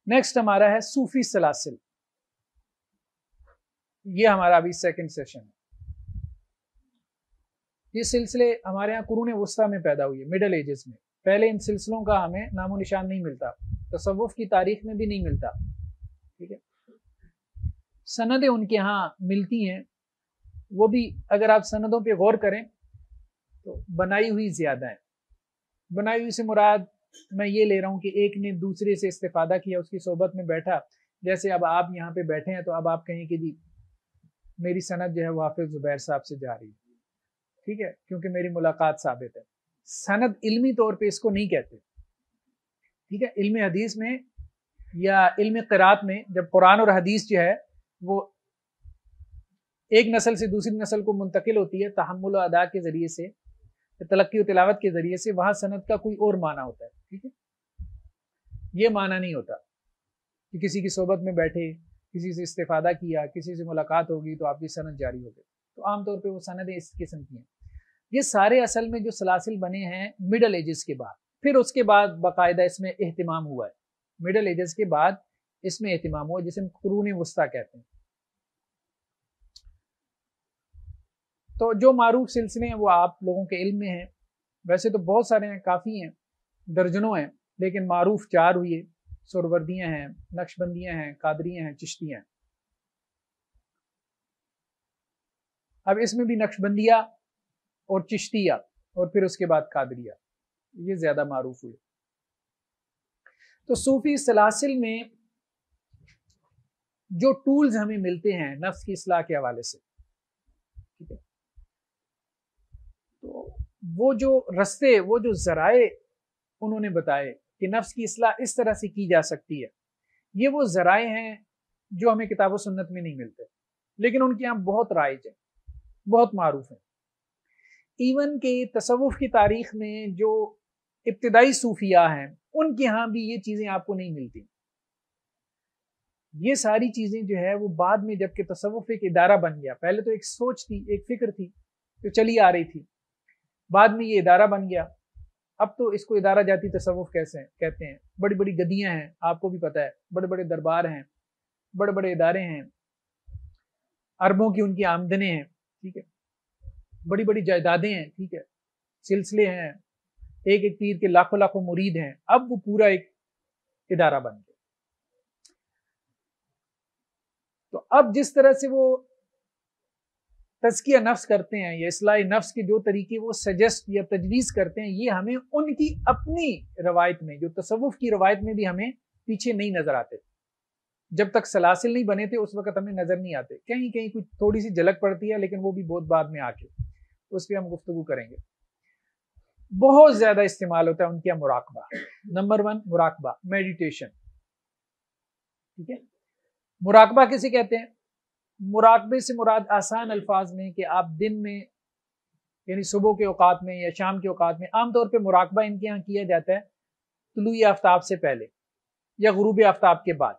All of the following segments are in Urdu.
نیکسٹ ہمارا ہے صوفی سلاسل. یہ ہمارا ابھی سیکنڈ سیشن ہے. یہ سلسلے ہمارے یہاں قرون وسطیٰ میں پیدا ہوئی ہے, مڈل ایجز میں. پہلے ان سلسلوں کا ہمیں نام و نشان نہیں ملتا, تصوف کی تاریخ میں بھی نہیں ملتا. ٹھیک ہے, سندیں ان کے ہاں ملتی ہیں, وہ بھی اگر آپ سندوں پہ غور کریں تو بنائی ہوئی زیادہ ہیں. بنائی ہوئی سے مراد میں یہ لے رہا ہوں کہ ایک نے دوسرے سے استفادہ کیا, اس کی صحبت میں بیٹھا. جیسے اب آپ یہاں پہ بیٹھے ہیں تو اب آپ کہیں کہ جی میری سند جو ہے وہ حافظ زبیر صاحب سے جا رہی ہے. ٹھیک ہے, کیونکہ میری ملاقات ثابت ہے. سند علمی طور پہ اس کو نہیں کہتے. ٹھیک ہے, علم حدیث میں یا علم قرات میں جب قرآن اور حدیث جو ہے وہ ایک نسل سے دوسری نسل کو منتقل ہوتی ہے تحمل و ادا کے ذریعے سے, تلقی و تلاوت کے ذریعے سے, وہاں سند کا کوئی اور معنی ہوتا ہے. ٹھیک ہے, یہ معنی نہیں ہوتا کہ کسی کی صحبت میں بیٹھے, کسی سے استفادہ کیا, کسی سے ملاقات ہوگی تو آپ کی سند جاری ہو گئی. تو عام طور پہ وہ سندیں اس قسم کی ہیں. یہ سارے اصل میں جو سلاسل بنے ہیں مڈل ایجز کے بعد, پھر اس کے بعد باقاعدہ اس میں اہتمام ہوا ہے. مڈل ایجز کے بعد اس میں اہتمام ہوا جسے ہم قرون وسطیٰ کہتے ہیں. تو جو معروف سلسلے ہیں وہ آپ لوگوں کے علم میں ہیں. ویسے تو بہت سارے ہیں, کافی ہیں, درجنوں ہیں, لیکن معروف 4 ہوئے. سہروردیاں ہیں, نقشبندیاں ہیں, قادریاں ہیں, چشتیاں ہیں. اب اس میں بھی نقشبندیہ اور چشتیہ اور پھر اس کے بعد قادریہ, یہ زیادہ معروف ہوئے. تو صوفی سلاسل میں جو ٹولز ہمیں ملتے ہیں نفس کی اصلاح کے حوالے سے, ٹھیک ہے, تو وہ جو رستے, وہ جو ذرائع انہوں نے بتائے کہ نفس کی اصلاح اس طرح سے کی جا سکتی ہے, یہ وہ ذرائع ہیں جو ہمیں کتاب و سنت میں نہیں ملتے, لیکن ان کے یہاں بہت رائج ہیں, بہت معروف ہیں. ایون کہ تصوف کی تاریخ میں جو ابتدائی صوفیاء ہیں ان کے ہاں بھی یہ چیزیں آپ کو نہیں ملتی. یہ ساری چیزیں جو ہے وہ بعد میں جب کہ تصوف ایک ادارہ بن گیا, پہلے تو ایک سوچ تھی, ایک فکر تھی جو چلی آ رہی تھی, بعد میں یہ ادارہ بن گیا. اب تو اس کو ادارہ جاتی تصوف کیسے کہتے ہیں. بڑی بڑی گدیاں ہیں, آپ کو بھی پتہ ہے, بڑے بڑے دربار ہیں, بڑے بڑے ادارے ہیں, اربوں کی ان کی آمدنیں ہیں. ٹھیک ہے, بڑی بڑی جائیدادیں ہیں. ٹھیک ہے, سلسلے ہیں, ایک ایک پیر کے لاکھوں لاکھوں مرید ہیں. اب وہ پورا ایک ادارہ بن گیا. تو اب جس طرح سے وہ تزکیہ نفس کرتے ہیں یا اصلاح نفس کے جو طریقے وہ سجیسٹ یا تجویز کرتے ہیں, یہ ہمیں ان کی اپنی روایت میں, جو تصوف کی روایت میں بھی ہمیں پیچھے نہیں نظر آتے. جب تک سلاسل نہیں بنے تھے اس وقت ہمیں نظر نہیں آتے. کہیں کہیں کچھ تھوڑی سی جھلک پڑتی ہے, لیکن وہ بھی بہت بعد میں آ کے, اس پہ ہم گفتگو کریں گے. بہت زیادہ استعمال ہوتا ہے ان کے مراقبہ. نمبر 1 مراقبہ, میڈیٹیشن. ٹھیک ہے, مراقبہ کسے کہتے ہیں؟ مراقبے سے مراد آسان الفاظ میں کہ آپ دن میں یعنی صبح کے اوقات میں یا شام کے اوقات میں, عام طور پہ مراقبہ ان کے یہاں کیا جاتا ہے طلوع آفتاب سے پہلے یا غروب آفتاب کے بعد,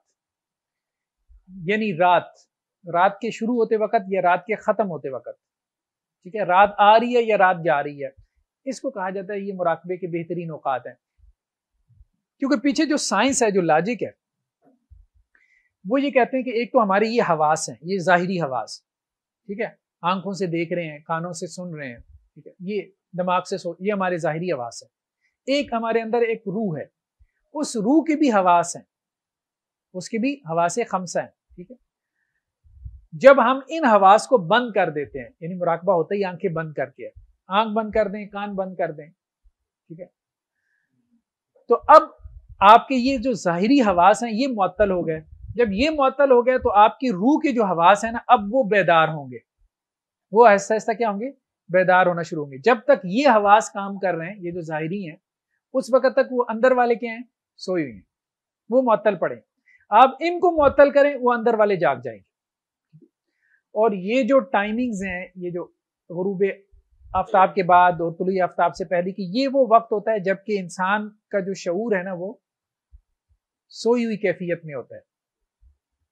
یعنی رات کے شروع ہوتے وقت یا رات کے ختم ہوتے وقت. ٹھیک ہے, رات آ رہی ہے یا رات جا رہی ہے, اس کو کہا جاتا ہے یہ مراقبے کے بہترین اوقات ہیں. کیونکہ پیچھے جو سائنس ہے, جو لاجک ہے, وہ یہ کہتے ہیں کہ ایک تو ہمارے یہ حواس ہیں, یہ ظاہری حواس, ٹھیک ہے, آنکھوں سے دیکھ رہے ہیں, کانوں سے سن رہے ہیں, ٹھیک ہے, یہ دماغ سے یہ ہمارے ظاہری حواس ہیں. ایک ہمارے اندر ایک روح ہے, اس روح کے بھی حواس ہیں, اس کے بھی حواس خمسہ ہیں. ٹھیک ہے, جب ہم ان حواس کو بند کر دیتے ہیں, یعنی مراقبہ ہوتا ہے آنکھیں بند کر کے, آنکھ بند کر دیں, کان بند کر دیں, ٹھیک ہے, تو اب آپ کے یہ جو ظاہری حواس ہیں یہ معطل ہو گئے. جب یہ معطل ہو گئے تو آپ کی روح کے جو حواس ہیں نا, اب وہ بیدار ہوں گے, وہ آہستہ آہستہ کیا ہوں گے, بیدار ہونا شروع ہوں گے. جب تک یہ حواس کام کر رہے ہیں, یہ جو ظاہری ہیں, اس وقت تک وہ اندر والے کیا ہیں, سوئے ہوئے ہیں, وہ معطل پڑے. آپ ان کو معطل کریں, وہ اندر والے جاگ جائیں گے. اور یہ جو ٹائمنگز ہیں, یہ جو غروب آفتاب کے بعد اور طلوع آفتاب سے پہلے کی, یہ وہ وقت ہوتا ہے جب کہ انسان کا جو شعور ہے نا وہ سوئی ہوئی کیفیت میں ہوتا ہے,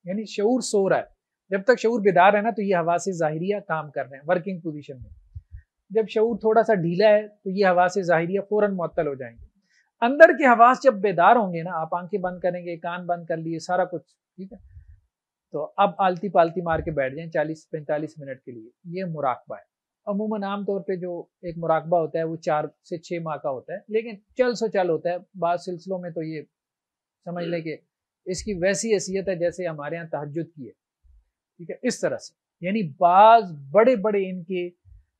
یعنی شعور سو رہا ہے. جب تک شعور بیدار ہے نا تو یہ حواس ظاہریہ کام کر رہے ہیں ورکنگ پوزیشن میں. جب شعور تھوڑا سا ڈھیلا ہے تو یہ حواس ظاہریہ فوراً معطل ہو جائیں گے. اندر کے حواس جب بیدار ہوں گے نا، آپ آنکھیں بند کریں گے، کان بند کر لیے، سارا کچھ ٹھیک ہے، تو اب آلتی پالتی مار کے بیٹھ جائیں 40-45 منٹ کے لیے. یہ مراقبہ ہے. عموماً عام طور پہ جو ایک مراقبہ ہوتا ہے وہ 4 سے 6 ماہ کا ہوتا ہے، لیکن چل ہوتا ہے. بعض سلسلوں میں تو یہ سمجھ لیں کہ اس کی ویسی حیثیت ہے جیسے ہمارے ہاں تہجد کی ہے، ٹھیک ہے، اس طرح سے. یعنی بعض بڑے بڑے ان کے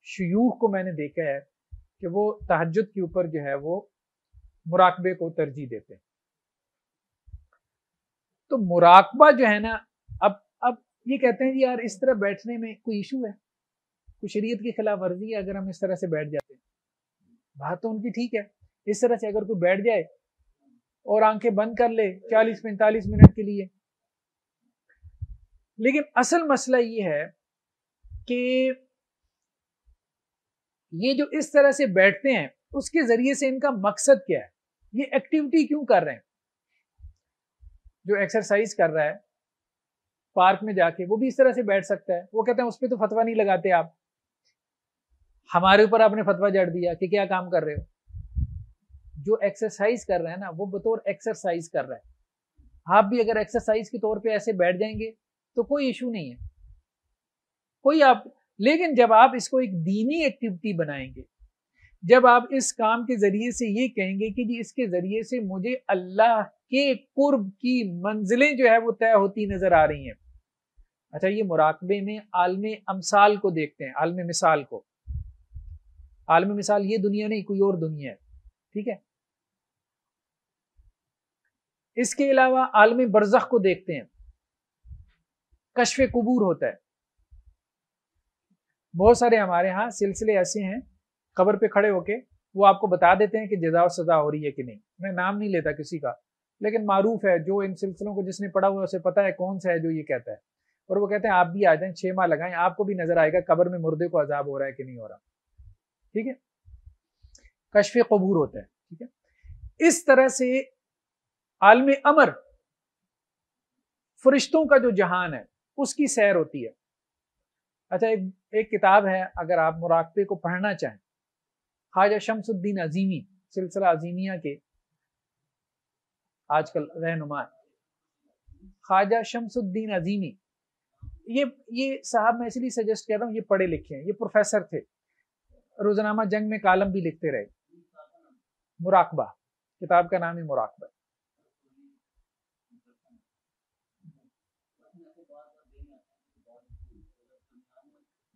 شیوخ کو میں نے دیکھا ہے کہ وہ تہجد کے اوپر جو ہے وہ مراقبے کو ترجیح دیتے ہیں. تو مراقبہ جو ہے نا، اب یہ کہتے ہیں یار اس طرح بیٹھنے میں کوئی ایشو ہے، کوئی شریعت کی خلاف ورزی ہے اگر ہم اس طرح سے بیٹھ جاتے ہیں؟ بات تو ان کی ٹھیک ہے. اس طرح سے اگر کوئی بیٹھ جائے اور آنکھیں بند کر لے 40-45 منٹ کے لیے، لیکن اصل مسئلہ یہ ہے کہ یہ جو اس طرح سے بیٹھتے ہیں اس کے ذریعے سے ان کا مقصد کیا ہے؟ یہ ایکٹیویٹی کیوں کر رہے ہیں؟ جو ایکسرسائز کر رہا ہے پارک میں جا کے وہ بھی اس طرح سے بیٹھ سکتا ہے. وہ کہتے ہیں اس پہ تو فتویٰ نہیں لگاتے آپ، ہمارے اوپر آپ نے فتویٰ جڑ دیا کہ کیا کام کر رہے ہو. جو ایکسرسائز کر رہا ہے نا وہ بطور ایکسرسائز کر رہا ہے. آپ بھی اگر ایکسرسائز کے طور پہ ایسے بیٹھ جائیں گے تو کوئی ایشو نہیں ہے، کوئی آپ. لیکن جب آپ اس کو ایک دینی ایکٹیویٹی بنائیں گے، جب آپ اس کام کے ذریعے سے یہ کہیں گے کہ جی اس کے ذریعے سے مجھے اللہ کے قرب کی منزلیں جو ہے وہ طے ہوتی نظر آ رہی ہیں. اچھا، یہ مراقبے میں عالم امثال کو دیکھتے ہیں، عالم مثال کو. عالم مثال یہ دنیا نہیں، کوئی اور دنیا ہے، ٹھیک ہے. اس کے علاوہ عالم برزخ کو دیکھتے ہیں، کشف قبور ہوتا ہے. بہت سارے ہمارے ہاں سلسلے ایسے ہیں قبر پہ کھڑے ہو کے وہ آپ کو بتا دیتے ہیں کہ جزا و سزا ہو رہی ہے کہ نہیں. میں نام نہیں لیتا کسی کا، لیکن معروف ہے، جو ان سلسلوں کو جس نے پڑھا ہوا اسے پتا ہے کون سا ہے جو یہ کہتا ہے. اور وہ کہتے ہیں آپ بھی آ جائیں 6 ماہ لگائیں، آپ کو بھی نظر آئے گا قبر میں مردے کو عذاب ہو رہا ہے کہ نہیں ہو رہا. ٹھیک ہے، کشف قبور ہوتا ہے. ٹھیک ہے، اس طرح سے عالم امر، فرشتوں کا جو جہان ہے اس کی سیر ہوتی ہے. اچھا، ایک کتاب ہے اگر آپ مراقبے کو پڑھنا چاہیں، خواجہ شمس الدین عظیمی، سلسلہ عظیمیہ کے آج کل رہنما خواجہ شمس الدین عظیمی. یہ صاحب میں اس لیے سجیسٹ کر رہا ہوں، یہ پڑھے لکھے ہیں، یہ پروفیسر تھے، روزنامہ جنگ میں کالم بھی لکھتے رہے. مراقبہ، کتاب کا نام ہی مراقبہ.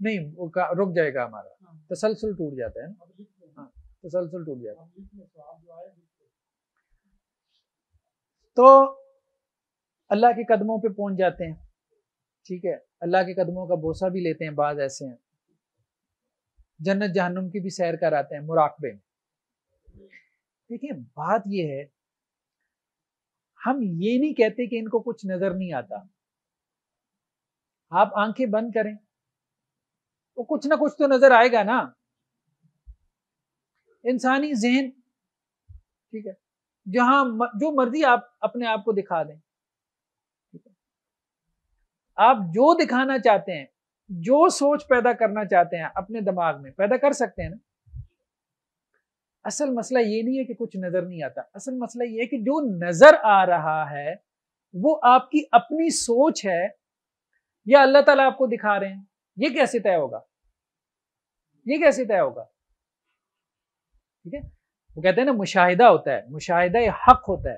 نہیں، وہ رک جائے گا، ہمارا تسلسل ٹوٹ جاتا ہے. ہاں، تسلسل ٹوٹ جاتا ہے. تو اللہ کے قدموں پہ پہنچ جاتے ہیں. ٹھیک ہے، اللہ کے قدموں کا بوسہ بھی لیتے ہیں. بعض ایسے ہیں جنت جہنم کی بھی سیر کر آتے ہیں مراقبے میں. دیکھیں بات یہ ہے، ہم یہ نہیں کہتے کہ ان کو کچھ نظر نہیں آتا. آپ آنکھیں بند کریں تو کچھ نہ کچھ تو نظر آئے گا نا. انسانی ذہن، ٹھیک ہے، جہاں جو مرضی آپ اپنے آپ کو دکھا دیں، آپ جو دکھانا چاہتے ہیں، جو سوچ پیدا کرنا چاہتے ہیں اپنے دماغ میں پیدا کر سکتے ہیں نا. اصل مسئلہ یہ نہیں ہے کہ کچھ نظر نہیں آتا، اصل مسئلہ یہ ہے کہ جو نظر آ رہا ہے وہ آپ کی اپنی سوچ ہے یا اللہ تعالیٰ آپ کو دکھا رہے ہیں. یہ کیسے طے ہوگا؟ یہ کیسے طے ہوگا؟ ٹھیک ہے، وہ کہتے ہیں نا مشاہدہ ہوتا ہے، مشاہدہ حق ہوتا ہے.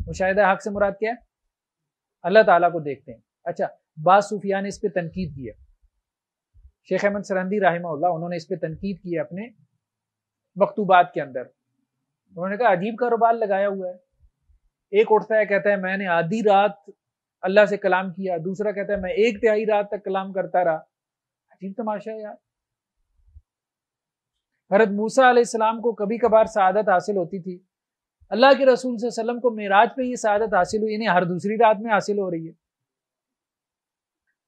مشاہدہ حق سے مراد کیا ہے؟ اللہ تعالیٰ کو دیکھتے ہیں. اچھا، بعض صوفیاء نے اس پہ تنقید کی ہے. شیخ احمد سرہندی رحمہ اللہ، انہوں نے اس پہ تنقید کی ہے اپنے مکتوبات کے اندر. انہوں نے کہا عجیب کاروبار لگایا ہوا ہے. ایک اٹھتا ہے کہتا ہے میں نے آدھی رات اللہ سے کلام کیا، دوسرا کہتا ہے میں 1/3 رات تک کلام کرتا رہا. عجیب تماشا ہے یار. حضرت موسیٰ علیہ السلام کو کبھی کبھار سعادت حاصل ہوتی تھی، اللہ کے رسول صلی اللہ علیہ وسلم کو معراج پہ یہ سعادت حاصل ہوئی، انہیں ہر دوسری رات میں حاصل ہو رہی ہے.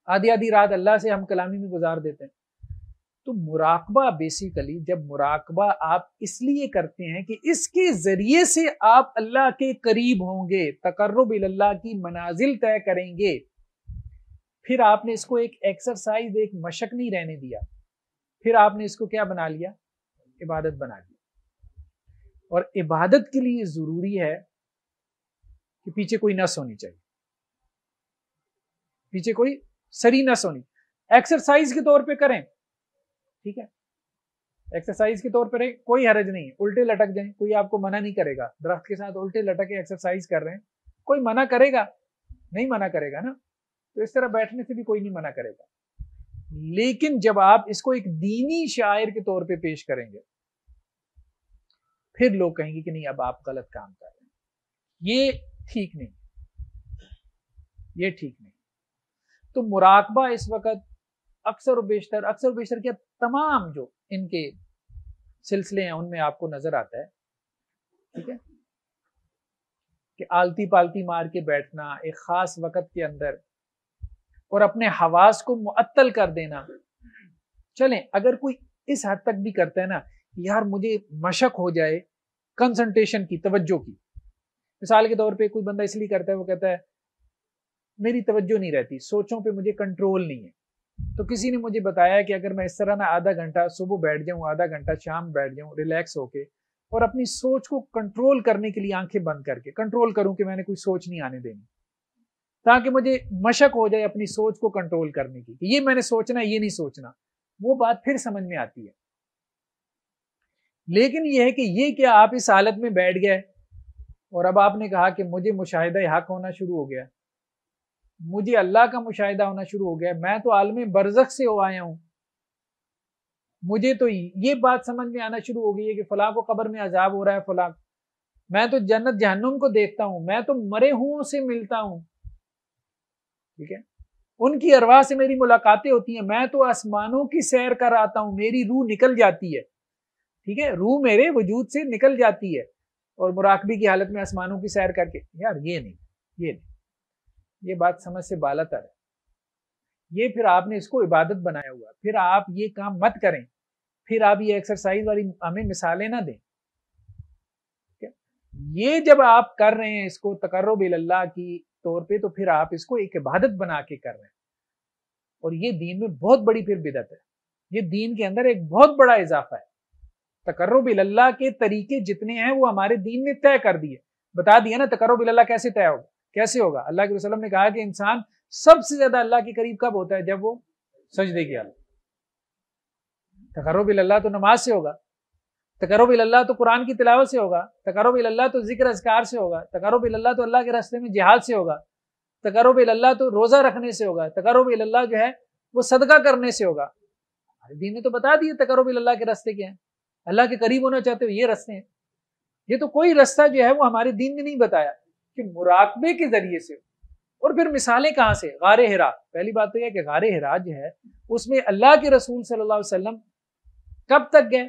آدھی آدھی رات اللہ سے ہم کلامی میں گزار دیتے ہیں. تو مراقبہ بیسیکلی، جب مراقبہ آپ اس لیے کرتے ہیں کہ اس کے ذریعے سے آپ اللہ کے قریب ہوں گے، تقرب اللہ کی منازل طے کریں گے. پھر آپ نے اس کو ایک ایکسرسائز، ایک مشق نہیں رہنے دیا، پھر آپ نے اس کو کیا بنا لیا؟ عبادت بنا لیا. اور عبادت کے لیے ضروری ہے کہ پیچھے کوئی نس ہونی چاہیے، پیچھے کوئی سری نس ہونی. ایکسرسائز کے طور پہ کریں، ٹھیک ہے، ایکسرسائز کے طور پر کوئی حرج نہیں ہے. الٹے لٹک جائیں، کوئی آپ کو منع نہیں کرے گا. درخت کے ساتھ الٹے لٹک کے ایکسرسائز کر رہے ہیں، کوئی منع کرے گا؟ نہیں منع کرے گا نا. تو اس طرح بیٹھنے سے بھی کوئی نہیں منع کرے گا. لیکن جب آپ اس کو ایک دینی شاعر کے طور پہ پیش کریں گے، پھر لوگ کہیں گے کہ نہیں اب آپ غلط کام کر رہے ہیں، یہ ٹھیک نہیں، یہ ٹھیک نہیں. تو مراقبہ اس وقت اکثر و بیشتر کیا تمام جو ان کے سلسلے ہیں ان میں آپ کو نظر آتا ہے، ٹھیک ہے، کہ آلتی پالتی مار کے بیٹھنا ایک خاص وقت کے اندر اور اپنے حواس کو معطل کر دینا. چلیں اگر کوئی اس حد تک بھی کرتا ہے نا، یار مجھے مشق ہو جائے کنسنٹریشن کی، توجہ کی، مثال کے طور پہ کوئی بندہ اس لیے کرتا ہے، وہ کہتا ہے میری توجہ نہیں رہتی، سوچوں پہ مجھے کنٹرول نہیں ہے. تو کسی نے مجھے بتایا کہ اگر میں اس طرح نا آدھا گھنٹہ صبح بیٹھ جاؤں، آدھا گھنٹہ شام بیٹھ جاؤں ریلیکس ہو کے، اور اپنی سوچ کو کنٹرول کرنے کے لیے آنکھیں بند کر کے کنٹرول کروں کہ میں نے کوئی سوچ نہیں آنے دینی، تاکہ مجھے مشق ہو جائے اپنی سوچ کو کنٹرول کرنے کی کہ یہ میں نے سوچنا ہے، یہ نہیں سوچنا، وہ بات پھر سمجھ میں آتی ہے. لیکن یہ ہے کہ یہ کیا آپ اس حالت میں بیٹھ گئے اور اب آپ نے کہا کہ مجھے مشاہدہ حق ہونا شروع ہو گیا، مجھے اللہ کا مشاہدہ ہونا شروع ہو گیا، میں تو عالم برزخ سے ہو آیا ہوں، مجھے تو یہ بات سمجھ میں آنا شروع ہو گئی ہے کہ فلاں کو قبر میں عذاب ہو رہا ہے، فلاں میں تو جنت جہنم کو دیکھتا ہوں، میں تو مرے ہوں سے ملتا ہوں، ٹھیک ہے، ان کی ارواح سے میری ملاقاتیں ہوتی ہیں، میں تو آسمانوں کی سیر کر آتا ہوں، میری روح نکل جاتی ہے، ٹھیک ہے، روح میرے وجود سے نکل جاتی ہے، اور مراقبے کی حالت میں آسمانوں کی سیر کر کے، یار یہ نہیں، یہ بات سمجھ سے بالا تر ہے. یہ پھر آپ نے اس کو عبادت بنایا ہوا، پھر آپ یہ کام مت کریں، پھر آپ یہ ایکسرسائز والی ہمیں مثالیں نہ دیں. یہ جب آپ کر رہے ہیں اس کو تقرب اللہ کی طور پہ، تو پھر آپ اس کو ایک عبادت بنا کے کر رہے ہیں، اور یہ دین میں بہت بڑی پھر بدعت ہے، یہ دین کے اندر ایک بہت بڑا اضافہ ہے. تقرب اللہ کے طریقے جتنے ہیں وہ ہمارے دین نے طے کر دیے، بتا دیا نا تقرب اللہ کیسے طے ہوگا، کیسے ہوگا. اللہ کے رسول نے کہا کہ انسان سب سے زیادہ اللہ کے قریب کب ہوتا ہے؟ جب وہ سجدے کی حالت. تقرب اللہ تو نماز سے ہوگا، تقرب اللہ تو قرآن کی تلاوت سے ہوگا، تقرب اللہ تو ذکر اذکار سے ہوگا، تقرب اللہ تو اللہ کے راستے میں جہاد سے ہوگا، تقرب اللہ تو روزہ رکھنے سے ہوگا، تقرب اللہ جو ہے وہ صدقہ کرنے سے ہوگا. دین نے تو بتا دیے تقرب اللہ کے راستے کیا ہیں، اللہ کے قریب ہونا چاہتے ہو یہ راستے ہیں. یہ تو کوئی راستہ جو ہے وہ ہمارے دین نے نہیں بتایا کہ مراقبے کے ذریعے سے. اور پھر مثالیں کہاں سے؟ غار حرا. پہلی بات تو یہ کہ غار حرا جو ہے اس میں اللہ کے رسول صلی اللہ علیہ وسلم کب تک گئے؟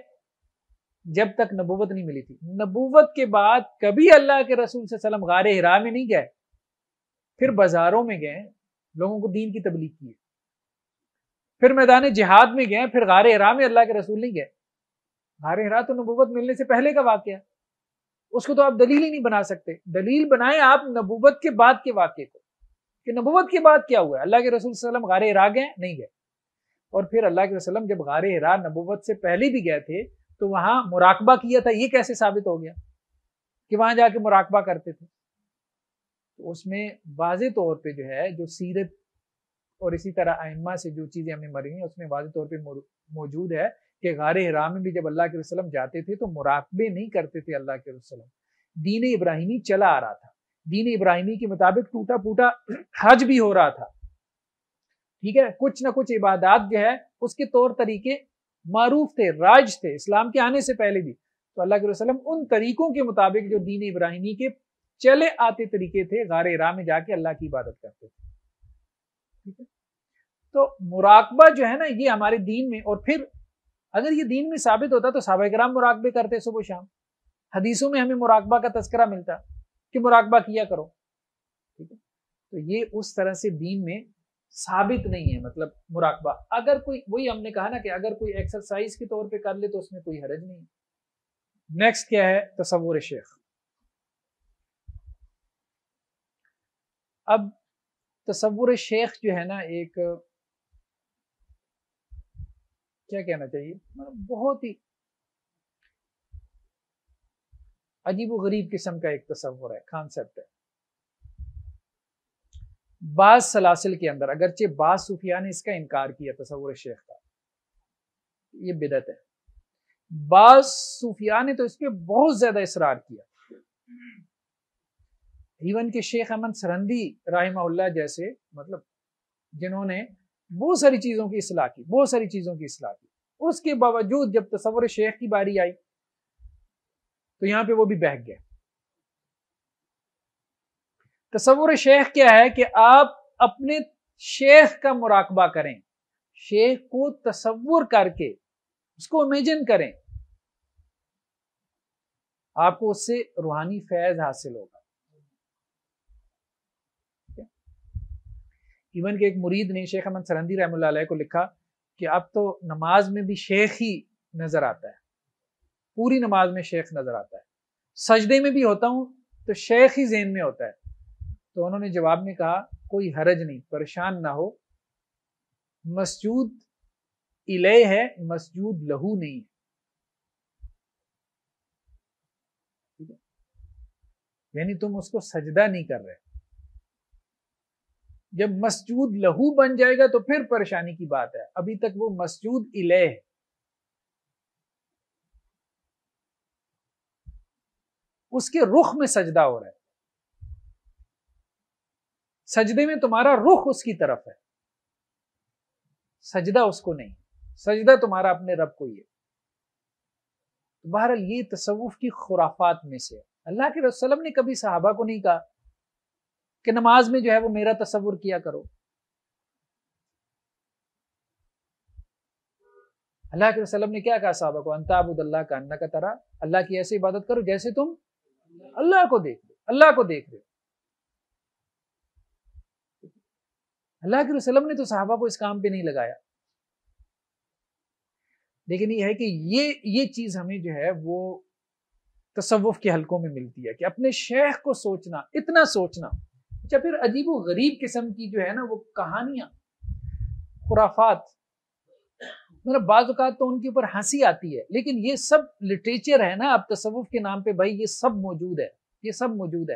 جب تک نبوت نہیں ملی تھی. نبوت کے بعد کبھی اللہ کے رسول صلی اللہ علیہ وسلم غار حرا میں نہیں گئے، پھر بازاروں میں گئے، لوگوں کو دین کی تبلیغ کی، پھر میدان جہاد میں گئے، پھر غار حرا میں اللہ کے رسول نہیں گئے. غار حرا تو نبوت ملنے سے پہلے کا واقعہ، اس کو تو آپ دلیل ہی نہیں بنا سکتے. دلیل بنائیں آپ نبوت کے بعد کے واقعے کو کہ نبوت کے بعد کیا ہوا ہے. اللہ کے رسول صلی اللہ علیہ وسلم غار حرا گئے؟ نہیں گئے. اور پھر اللہ کے رسول جب غار حرا نبوت سے پہلے بھی گئے تھے تو وہاں مراقبہ کیا تھا، یہ کیسے ثابت ہو گیا کہ وہاں جا کے مراقبہ کرتے تھے؟ تو اس میں واضح طور پہ جو ہے جو سیرت اور اسی طرح ائمہ سے جو چیزیں ہمیں مری ہیں اس میں واضح طور پہ موجود ہے کہ غار حرا میں بھی جب اللہ کے رسول جاتے تھے تو مراقبے نہیں کرتے تھے. اللہ کے رسول دین ابراہیمی چلا آ رہا تھا، دین ابراہیمی کے مطابق ٹوٹا پوٹا حج بھی ہو رہا تھا، ٹھیک ہے، کچھ نہ کچھ عبادات جو ہے اس کے طور طریقے معروف تھے، رائج تھے اسلام کے آنے سے پہلے بھی. تو اللہ کے رسول ان طریقوں کے مطابق جو دین ابراہیمی کے چلے آتے طریقے تھے غار حرا میں جا کے اللہ کی عبادت کرتے تھے، ٹھیک ہے. تو مراقبہ جو ہے نا یہ ہمارے دین میں، اور پھر اگر یہ دین میں ثابت ہوتا تو صحابہ کرام مراقبے کرتے صبح شام. حدیثوں میں ہمیں مراقبہ کا تذکرہ ملتا کہ مراقبہ کیا کرو، ٹھیک ہے. تو یہ اس طرح سے دین میں ثابت نہیں ہے. مطلب مراقبہ اگر کوئی، وہی ہم نے کہا نا کہ اگر کوئی ایکسرسائز کے طور پہ کر لے تو اس میں کوئی حرج نہیں. نیکسٹ کیا ہے؟ تصور شیخ. اب تصور شیخ جو ہے نا ایک کیا کہنا چاہیے، بہت ہی عجیب و غریب قسم کا ایک تصور ہے، کانسیپٹ ہے. بعض سلاسل کے اندر اگرچہ بعض صوفیاء نے اس کا انکار کیا تصور شیخ کا، یہ بدعت ہے، بعض صوفیاء نے تو اس پہ بہت زیادہ اصرار کیا. ایون کہ شیخ احمد سرہندی رحمہ اللہ جیسے مطلب جنہوں نے بہت ساری چیزوں کی اصلاح کی، بہت ساری چیزوں کی اصلاح کی، اس کے باوجود جب تصور شیخ کی باری آئی تو یہاں پہ وہ بھی بہک گئے. تصور شیخ کیا ہے کہ آپ اپنے شیخ کا مراقبہ کریں، شیخ کو تصور کر کے اس کو امیجن کریں، آپ کو اس سے روحانی فیض حاصل ہوگا. ایون کہ ایک مرید نے شیخ احمد سرہندی رحمۃ اللہ علیہ کو لکھا کہ اب تو نماز میں بھی شیخ ہی نظر آتا ہے، پوری نماز میں شیخ نظر آتا ہے، سجدے میں بھی ہوتا ہوں تو شیخ ہی ذہن میں ہوتا ہے. تو انہوں نے جواب میں کہا کوئی حرج نہیں، پریشان نہ ہو، مسجود الیہ ہے، مسجود لہو نہیں ہے. یعنی تم اس کو سجدہ نہیں کر رہے، جب مسجود لہو بن جائے گا تو پھر پریشانی کی بات ہے، ابھی تک وہ مسجود الیہ ہے. اس کے رخ میں سجدہ ہو رہا ہے، سجدے میں تمہارا رخ اس کی طرف ہے، سجدہ اس کو نہیں، سجدہ تمہارا اپنے رب کو ہی ہے. بہرحال یہ تصوف کی خرافات میں سے. اللہ کے رسول صلی اللہ علیہ وسلم نے کبھی صحابہ کو نہیں کہا کہ نماز میں جو ہے وہ میرا تصور کیا کرو. اللہ کے رسول صلی اللہ علیہ وسلم نے کیا کہا صحابہ کو؟ انت عبد اللہ کا انک ترا، اللہ کی ایسی عبادت کرو جیسے تم اللہ کو دیکھ رہے، اللہ کو دیکھ رہے. اللہ کے رسول صلی اللہ علیہ وسلم نے تو صحابہ کو اس کام پہ نہیں لگایا. لیکن یہ ہے کہ یہ چیز ہمیں جو ہے وہ تصوف کے حلقوں میں ملتی ہے کہ اپنے شیخ کو سوچنا، اتنا سوچنا. اچھا پھر عجیب و غریب قسم کی جو ہے نا وہ کہانیاں، خرافات، مطلب بعض اوقات تو ان کے اوپر ہنسی آتی ہے، لیکن یہ سب لٹریچر ہے نا، اب تصوف کے نام پہ بھائی یہ سب موجود ہے، یہ سب موجود ہے.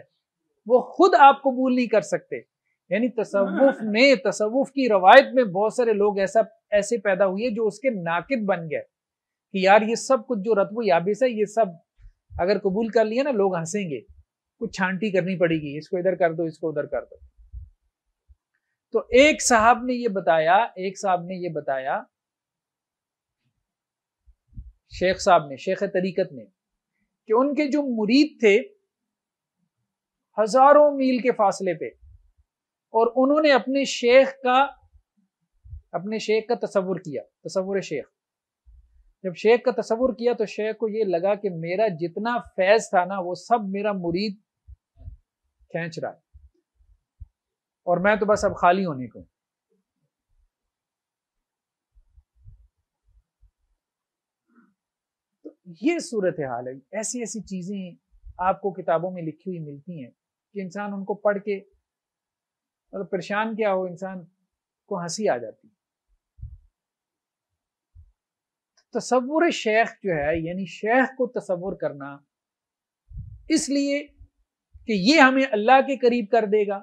وہ خود آپ قبول نہیں کر سکتے. یعنی تصوف کی روایت میں بہت سارے لوگ ایسے پیدا ہوئے جو اس کے ناقد بن گئے کہ یار یہ سب کچھ جو رتب و یابس ہے یہ سب اگر قبول کر لیا نا لوگ ہنسیں گے، کچھ چھانٹی کرنی پڑے گی، اس کو ادھر کر دو، اس کو ادھر کر دو. تو ایک صاحب نے یہ بتایا شیخ صاحب نے، شیخ طریقت نے، کہ ان کے جو مرید تھے ہزاروں میل کے فاصلے پہ، اور انہوں نے اپنے شیخ کا تصور کیا، تصور شیخ. جب شیخ کا تصور کیا تو شیخ کو یہ لگا کہ میرا جتنا فیض تھا نا وہ سب میرا مرید کھینچ رہا ہے، اور میں تو بس اب خالی ہونے کو. تو یہ صورتحال ہے. ایسی ایسی چیزیں آپ کو کتابوں میں لکھی ہوئی ملتی ہیں کہ انسان ان کو پڑھ کے مطلب پریشان کیا ہو، انسان کو ہنسی آ جاتی. تصور شیخ جو ہے یعنی شیخ کو تصور کرنا اس لیے کہ یہ ہمیں اللہ کے قریب کر دے گا،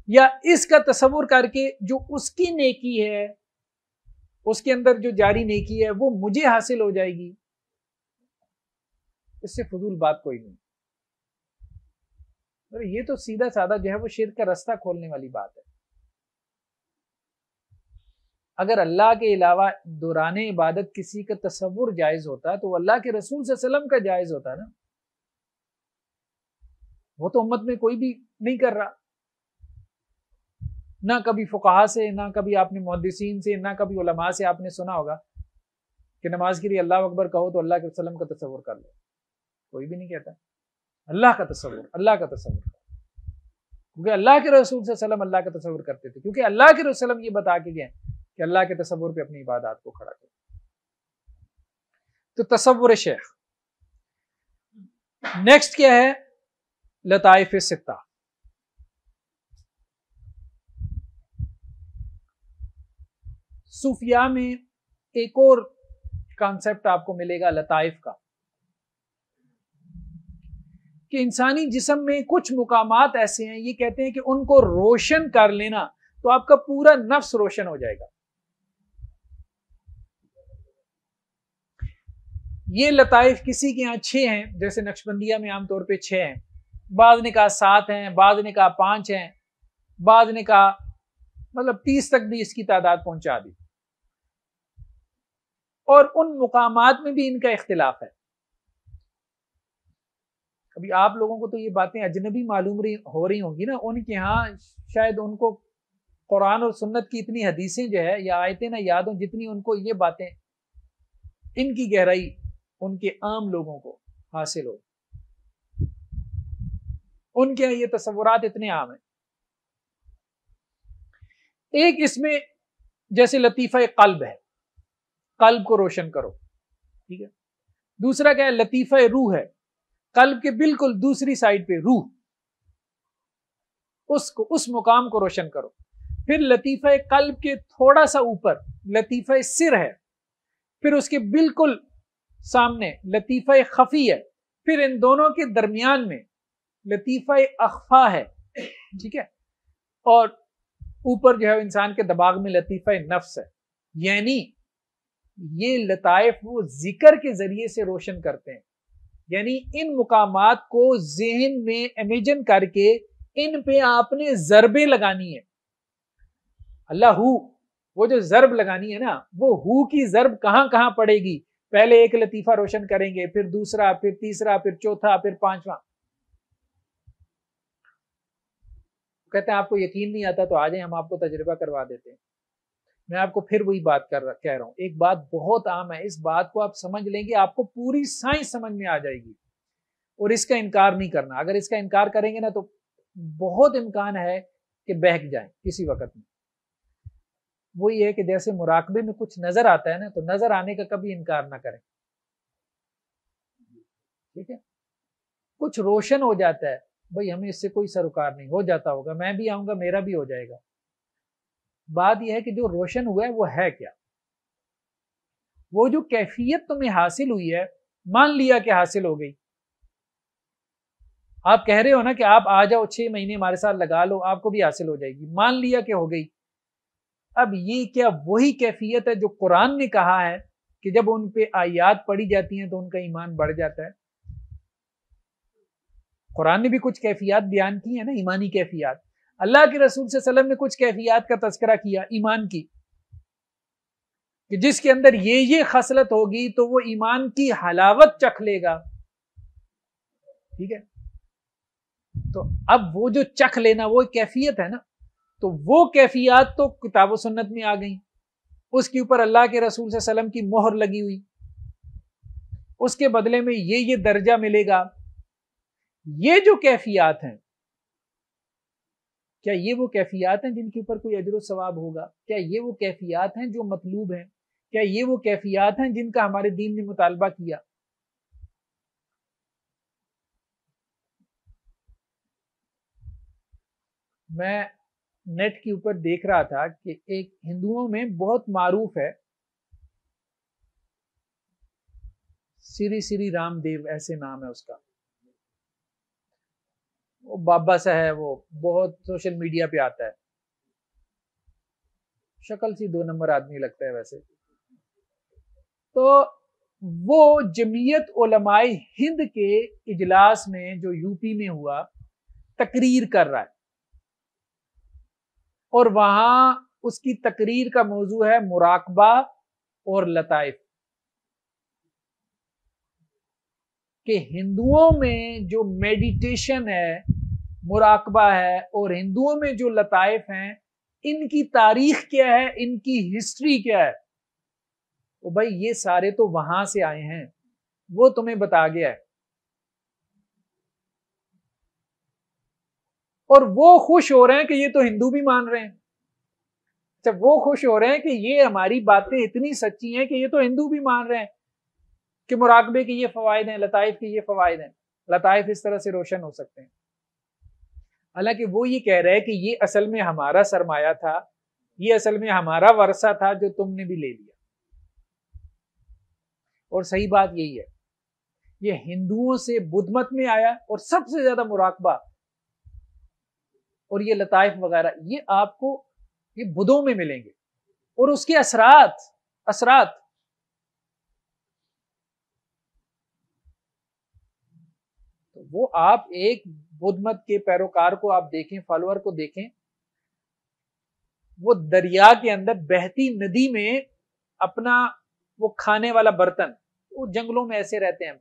یا اس کا تصور کر کے جو اس کی نیکی ہے، اس کے اندر جو جاری نیکی ہے وہ مجھے حاصل ہو جائے گی، اس سے فضول بات کوئی نہیں. یہ تو سیدھا سادہ جو ہے وہ شرک کا رستہ کھولنے والی بات ہے. اگر اللہ کے علاوہ دوران عبادت کسی کا تصور جائز ہوتا تو وہ اللہ کے رسول صلی اللہ علیہ وسلم کا جائز ہوتا نا. وہ تو امت میں کوئی بھی نہیں کر رہا، نہ کبھی فقہا سے، نہ کبھی آپ نے محدثین سے، نہ کبھی علماء سے آپ نے سنا ہوگا کہ نماز کے لیے اللہ اکبر کہو تو اللہ کے وسلم کا تصور کر لو. کوئی بھی نہیں کہتا. اللہ کا تصور، اللہ کا تصور، کیونکہ اللہ کے رسول صلی اللہ علیہ وسلم اللہ کا تصور کرتے تھے، کیونکہ اللہ کے رسول یہ بتا کے گئے کہ اللہ کے تصور پہ اپنی عبادات کو کھڑا کرو. تو تصور شیخ. نیکسٹ کیا ہے؟ لطائف ستہ. صوفیاء میں ایک اور کانسیپٹ آپ کو ملے گا لطائف کا. کہ انسانی جسم میں کچھ مقامات ایسے ہیں، یہ کہتے ہیں کہ ان کو روشن کر لینا تو آپ کا پورا نفس روشن ہو جائے گا. یہ لطائف کسی کے یہاں 6 ہیں، جیسے نقشبندیہ میں عام طور پہ 6 ہیں، بعض نے کہا 7 ہیں، بعض نے کہا 5 ہیں، بعض نے کہا مطلب 30 تک بھی اس کی تعداد پہنچا دی. اور ان مقامات میں بھی ان کا اختلاف ہے. ابھی آپ لوگوں کو تو یہ باتیں اجنبی معلوم ہو رہی ہوں گی نا، ان کے ہاں شاید ان کو قرآن اور سنت کی اتنی حدیثیں جو ہے یا آیتیں نہ یاد ہوں جتنی ان کو یہ باتیں، ان کی گہرائی ان کے عام لوگوں کو حاصل ہو. ان کے یہ تصورات اتنے عام ہیں. ایک اس میں جیسے لطیفہ قلب ہے، قلب کو روشن کرو، ٹھیک ہے. دوسرا کیا ہے؟ لطیفہ روح ہے، قلب کے بالکل دوسری سائڈ پہ روح، اس مقام کو روشن کرو. پھر لطیفہ قلب کے تھوڑا سا اوپر لطیفہ سر ہے، پھر اس کے بالکل سامنے لطیفہ خفی ہے، پھر ان دونوں کے درمیان میں لطیفہ اخفا ہے، ٹھیک ہے. اور اوپر جو ہے انسان کے دماغ میں لطیفہ نفس ہے. یعنی یہ لطائف وہ ذکر کے ذریعے سے روشن کرتے ہیں. یعنی ان مقامات کو ذہن میں امیجن کر کے ان پہ آپ نے ضربیں لگانی ہے. اللہ ہو، وہ جو ضرب لگانی ہے نا، وہ ہو کی ضرب کہاں کہاں پڑے گی. پہلے ایک لطیفہ روشن کریں گے، پھر دوسرا، پھر تیسرا، پھر چوتھا، پھر پانچواں. کہتے ہیں آپ کو یقین نہیں آتا تو آ جائیں، ہم آپ کو تجربہ کروا دیتے ہیں. میں آپ کو پھر وہی بات کہہ رہا ہوں. ایک بات بہت عام ہے، اس بات کو آپ سمجھ لیں گے، آپ کو پوری سائنس سمجھ میں آ جائے گی، اور اس کا انکار نہیں کرنا. اگر اس کا انکار کریں گے نا تو بہت امکان ہے کہ بہک جائیں کسی وقت میں. وہی ہے کہ جیسے مراقبے میں کچھ نظر آتا ہے نا، تو نظر آنے کا کبھی انکار نہ کریں، ٹھیک ہے. کچھ روشن ہو جاتا ہے، بھئی ہمیں اس سے کوئی سروکار نہیں، ہو جاتا ہوگا، میں بھی آؤں گا میرا بھی ہو جائے گا. بات یہ ہے کہ جو روشن ہوا ہے وہ ہے کیا. وہ جو کیفیت تمہیں حاصل ہوئی ہے، مان لیا کہ حاصل ہو گئی. آپ کہہ رہے ہو نا کہ آپ آ جاؤ 6 مہینے ہمارے ساتھ لگا لو، آپ کو بھی حاصل ہو جائے گی. مان لیا کہ ہو گئی. اب یہ کیا وہی کیفیت ہے جو قرآن نے کہا ہے کہ جب ان پہ آیات پڑھی جاتی ہیں تو ان کا ایمان بڑھ جاتا ہے؟ قرآن نے بھی کچھ کیفیات بیان کی ہیں نا، ایمانی کیفیات. اللہ کے رسول صلی اللہ علیہ وسلم نے کچھ کیفیات کا تذکرہ کیا ایمان کی، کہ جس کے اندر یہ خصلت ہوگی تو وہ ایمان کی حلاوت چکھ لے گا، ٹھیک ہے. تو اب وہ جو چکھ لینا وہ کیفیت ہے نا، تو وہ کیفیات تو کتاب و سنت میں آ گئیں، اس کے اوپر اللہ کے رسول صلی اللہ علیہ وسلم کی مہر لگی ہوئی، اس کے بدلے میں یہ درجہ ملے گا. یہ جو کیفیات ہیں، کیا یہ وہ کیفیات ہیں جن کے اوپر کوئی اجر و ثواب ہوگا؟ کیا یہ وہ کیفیات ہیں جو مطلوب ہیں؟ کیا یہ وہ کیفیات ہیں جن کا ہمارے دین نے مطالبہ کیا؟ میں نیٹ کے اوپر دیکھ رہا تھا کہ ایک ہندوؤں میں بہت معروف ہے، سری رام دیو ایسے نام ہے اس کا، وہ بابا سا ہے، وہ بہت سوشل میڈیا پہ آتا ہے، شکل سی 2 نمبر آدمی لگتا ہے ویسے. تو وہ جمعیت علماء ہند کے اجلاس میں جو یو پی میں ہوا تقریر کر رہا ہے، اور وہاں اس کی تقریر کا موضوع ہے مراقبہ اور لطائف. کہ ہندوؤں میں جو میڈیٹیشن ہے، مراقبہ ہے، اور ہندوؤں میں جو لطائف ہیں، ان کی تاریخ کیا ہے، ان کی ہسٹری کیا ہے. تو بھائی یہ سارے تو وہاں سے آئے ہیں، وہ تمہیں بتا گیا ہے، اور وہ خوش ہو رہے ہیں کہ یہ تو ہندو بھی مان رہے ہیں. اچھا، وہ خوش ہو رہے ہیں کہ یہ ہماری باتیں اتنی سچی ہیں کہ یہ تو ہندو بھی مان رہے ہیں کہ مراقبے کے یہ فوائد ہیں، لطائف کے یہ فوائد ہیں، لطائف اس طرح سے روشن ہو سکتے ہیں. حالانکہ وہ یہ کہہ رہے ہیں کہ یہ اصل میں ہمارا سرمایہ تھا، یہ اصل میں ہمارا ورثہ تھا جو تم نے بھی لے لیا. اور صحیح بات یہی ہے. یہ ہندوؤں سے بدھ مت میں آیا، اور سب سے زیادہ مراقبہ اور یہ لطائف وغیرہ یہ آپ کو یہ بدھوں میں ملیں گے، اور اس کے اثرات تو وہ آپ ایک بدھ مت کے پیروکار کو آپ دیکھیں، فالوور کو دیکھیں، وہ دریا کے اندر بہتی ندی میں اپنا وہ کھانے والا برتن، وہ جنگلوں میں ایسے رہتے ہیں،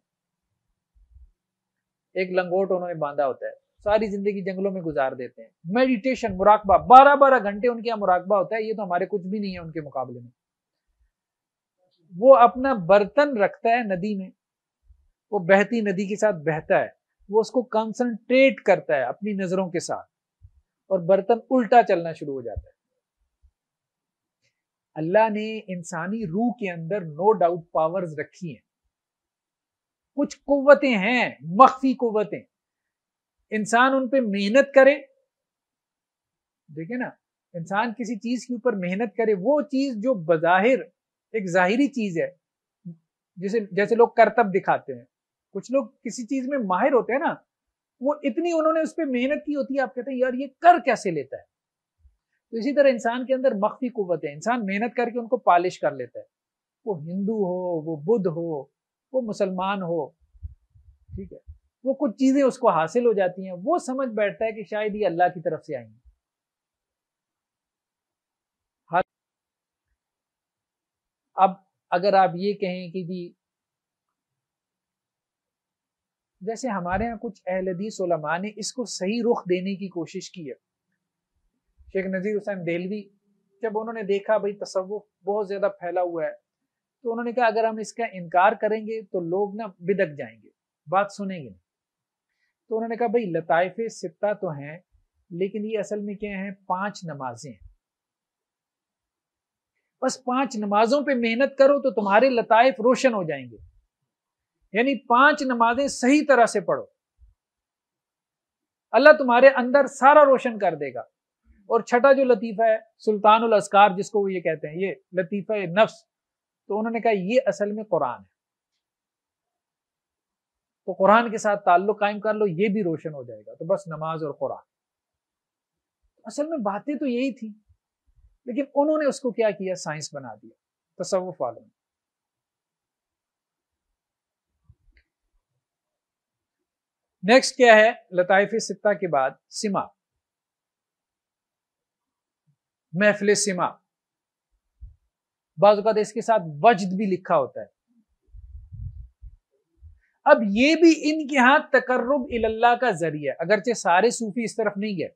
ایک لنگوٹ انہوں نے باندھا ہوتا ہے، ساری زندگی جنگلوں میں گزار دیتے ہیں، میڈیٹیشن، مراقبہ، 12 گھنٹے ان کے یہاں مراقبہ ہوتا ہے، یہ تو ہمارے کچھ بھی نہیں ہے ان کے مقابلے میں۔ وہ اپنا برتن رکھتا ہے ندی میں، وہ بہتی ندی کے ساتھ بہتا ہے، وہ اس کو کنسنٹریٹ کرتا ہے اپنی نظروں کے ساتھ، اور برتن الٹا چلنا شروع ہو جاتا ہے۔ اللہ نے انسانی روح کے اندر نو ڈاؤٹ پاورز رکھی ہیں، کچھ قوتیں ہیں، مخفی قوتیں، انسان ان پہ محنت کرے، دیکھیں نا، انسان کسی چیز کے اوپر محنت کرے، وہ چیز جو بظاہر ایک ظاہری چیز ہے، جیسے لوگ کرتب دکھاتے ہیں، کچھ لوگ کسی چیز میں ماہر ہوتے ہیں نا، وہ اتنی انہوں نے اس پہ محنت کی ہوتی ہے، آپ کہتے ہیں یار یہ کر کیسے لیتا ہے۔ تو اسی طرح انسان کے اندر مخفی قوت ہے، انسان محنت کر کے ان کو پالش کر لیتا ہے، وہ ہندو ہو، وہ بدھ ہو، وہ مسلمان ہو، ٹھیک ہے، وہ کچھ چیزیں اس کو حاصل ہو جاتی ہیں، وہ سمجھ بیٹھتا ہے کہ شاید یہ اللہ کی طرف سے آئی ہیں۔ اب اگر آپ یہ کہیں کہ جی جیسے ہمارے ہاں کچھ اہل حدیث علماء نے اس کو صحیح رخ دینے کی کوشش کی ہے، شیخ نذیر حسین دہلوی، جب انہوں نے دیکھا بھائی تصوف بہت زیادہ پھیلا ہوا ہے، تو انہوں نے کہا اگر ہم اس کا انکار کریں گے تو لوگ نا بدک جائیں گے، بات سنیں گے نہیں۔ تو انہوں نے کہا بھائی لطائف ستہ تو ہیں، لیکن یہ اصل میں کیا ہیں؟ 5 نمازیں ہیں، بس 5 نمازوں پہ محنت کرو تو تمہارے لطائف روشن ہو جائیں گے، یعنی 5 نمازیں صحیح طرح سے پڑھو، اللہ تمہارے اندر سارا روشن کر دے گا۔ اور چھٹا جو لطیفہ ہے سلطان الاذکار، جس کو وہ یہ کہتے ہیں، یہ لطیفہ نفس، تو انہوں نے کہا یہ اصل میں قرآن ہے، تو قرآن کے ساتھ تعلق قائم کر لو، یہ بھی روشن ہو جائے گا، تو بس نماز اور قرآن۔ اصل میں باتیں تو یہی تھی، لیکن انہوں نے اس کو کیا کیا؟ سائنس بنا دیا تصوف والوں نے۔ نیکسٹ کیا ہے لطائف ستہ کے بعد؟ سما، محفل سما، بعض اوقات اس کے ساتھ وجد بھی لکھا ہوتا ہے۔ اب یہ بھی ان کے ہاں تقرب اللہ کا ذریعہ، اگرچہ سارے صوفی اس طرف نہیں گئے۔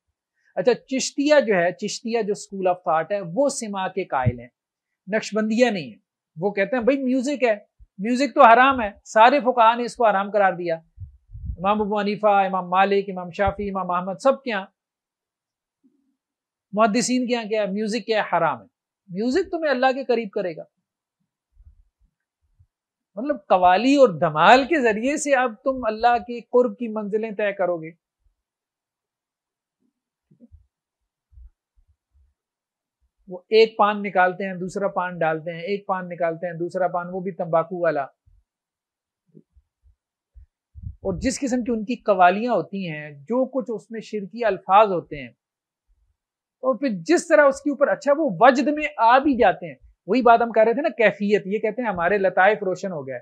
اچھا چشتیہ جو ہے، چشتیہ جو اسکول آف تھاٹ ہے، وہ سما کے قائل ہیں، نقشبندیہ نہیں ہے، وہ کہتے ہیں بھائی میوزک ہے، میوزک تو حرام ہے، سارے فقہاء نے اس کو حرام قرار دیا، امام ابو حنیفہ، امام مالک، امام شافعی، امام احمد، سب کے یہاں، محدثین کے یہاں کیا ہے؟ میوزک کیا ہے؟ حرام ہے، میوزک تمہیں اللہ کے قریب کرے گا، مطلب قوالی اور دھمال کے ذریعے سے اب تم اللہ کے قرب کی منزلیں طے کرو گے۔ وہ ایک پان نکالتے ہیں، دوسرا پان ڈالتے ہیں، ایک پان نکالتے ہیں، دوسرا پان، وہ بھی تمباکو والا، اور جس قسم کی ان کی قوالیاں ہوتی ہیں، جو کچھ اس میں شرکی الفاظ ہوتے ہیں، اور پھر جس طرح اس کے اوپر اچھا وہ وجد میں آ بھی جاتے ہیں، وہی بات ہم کہہ رہے تھے نا، کیفیت، یہ کہتے ہیں ہمارے لطائف روشن ہو گئے،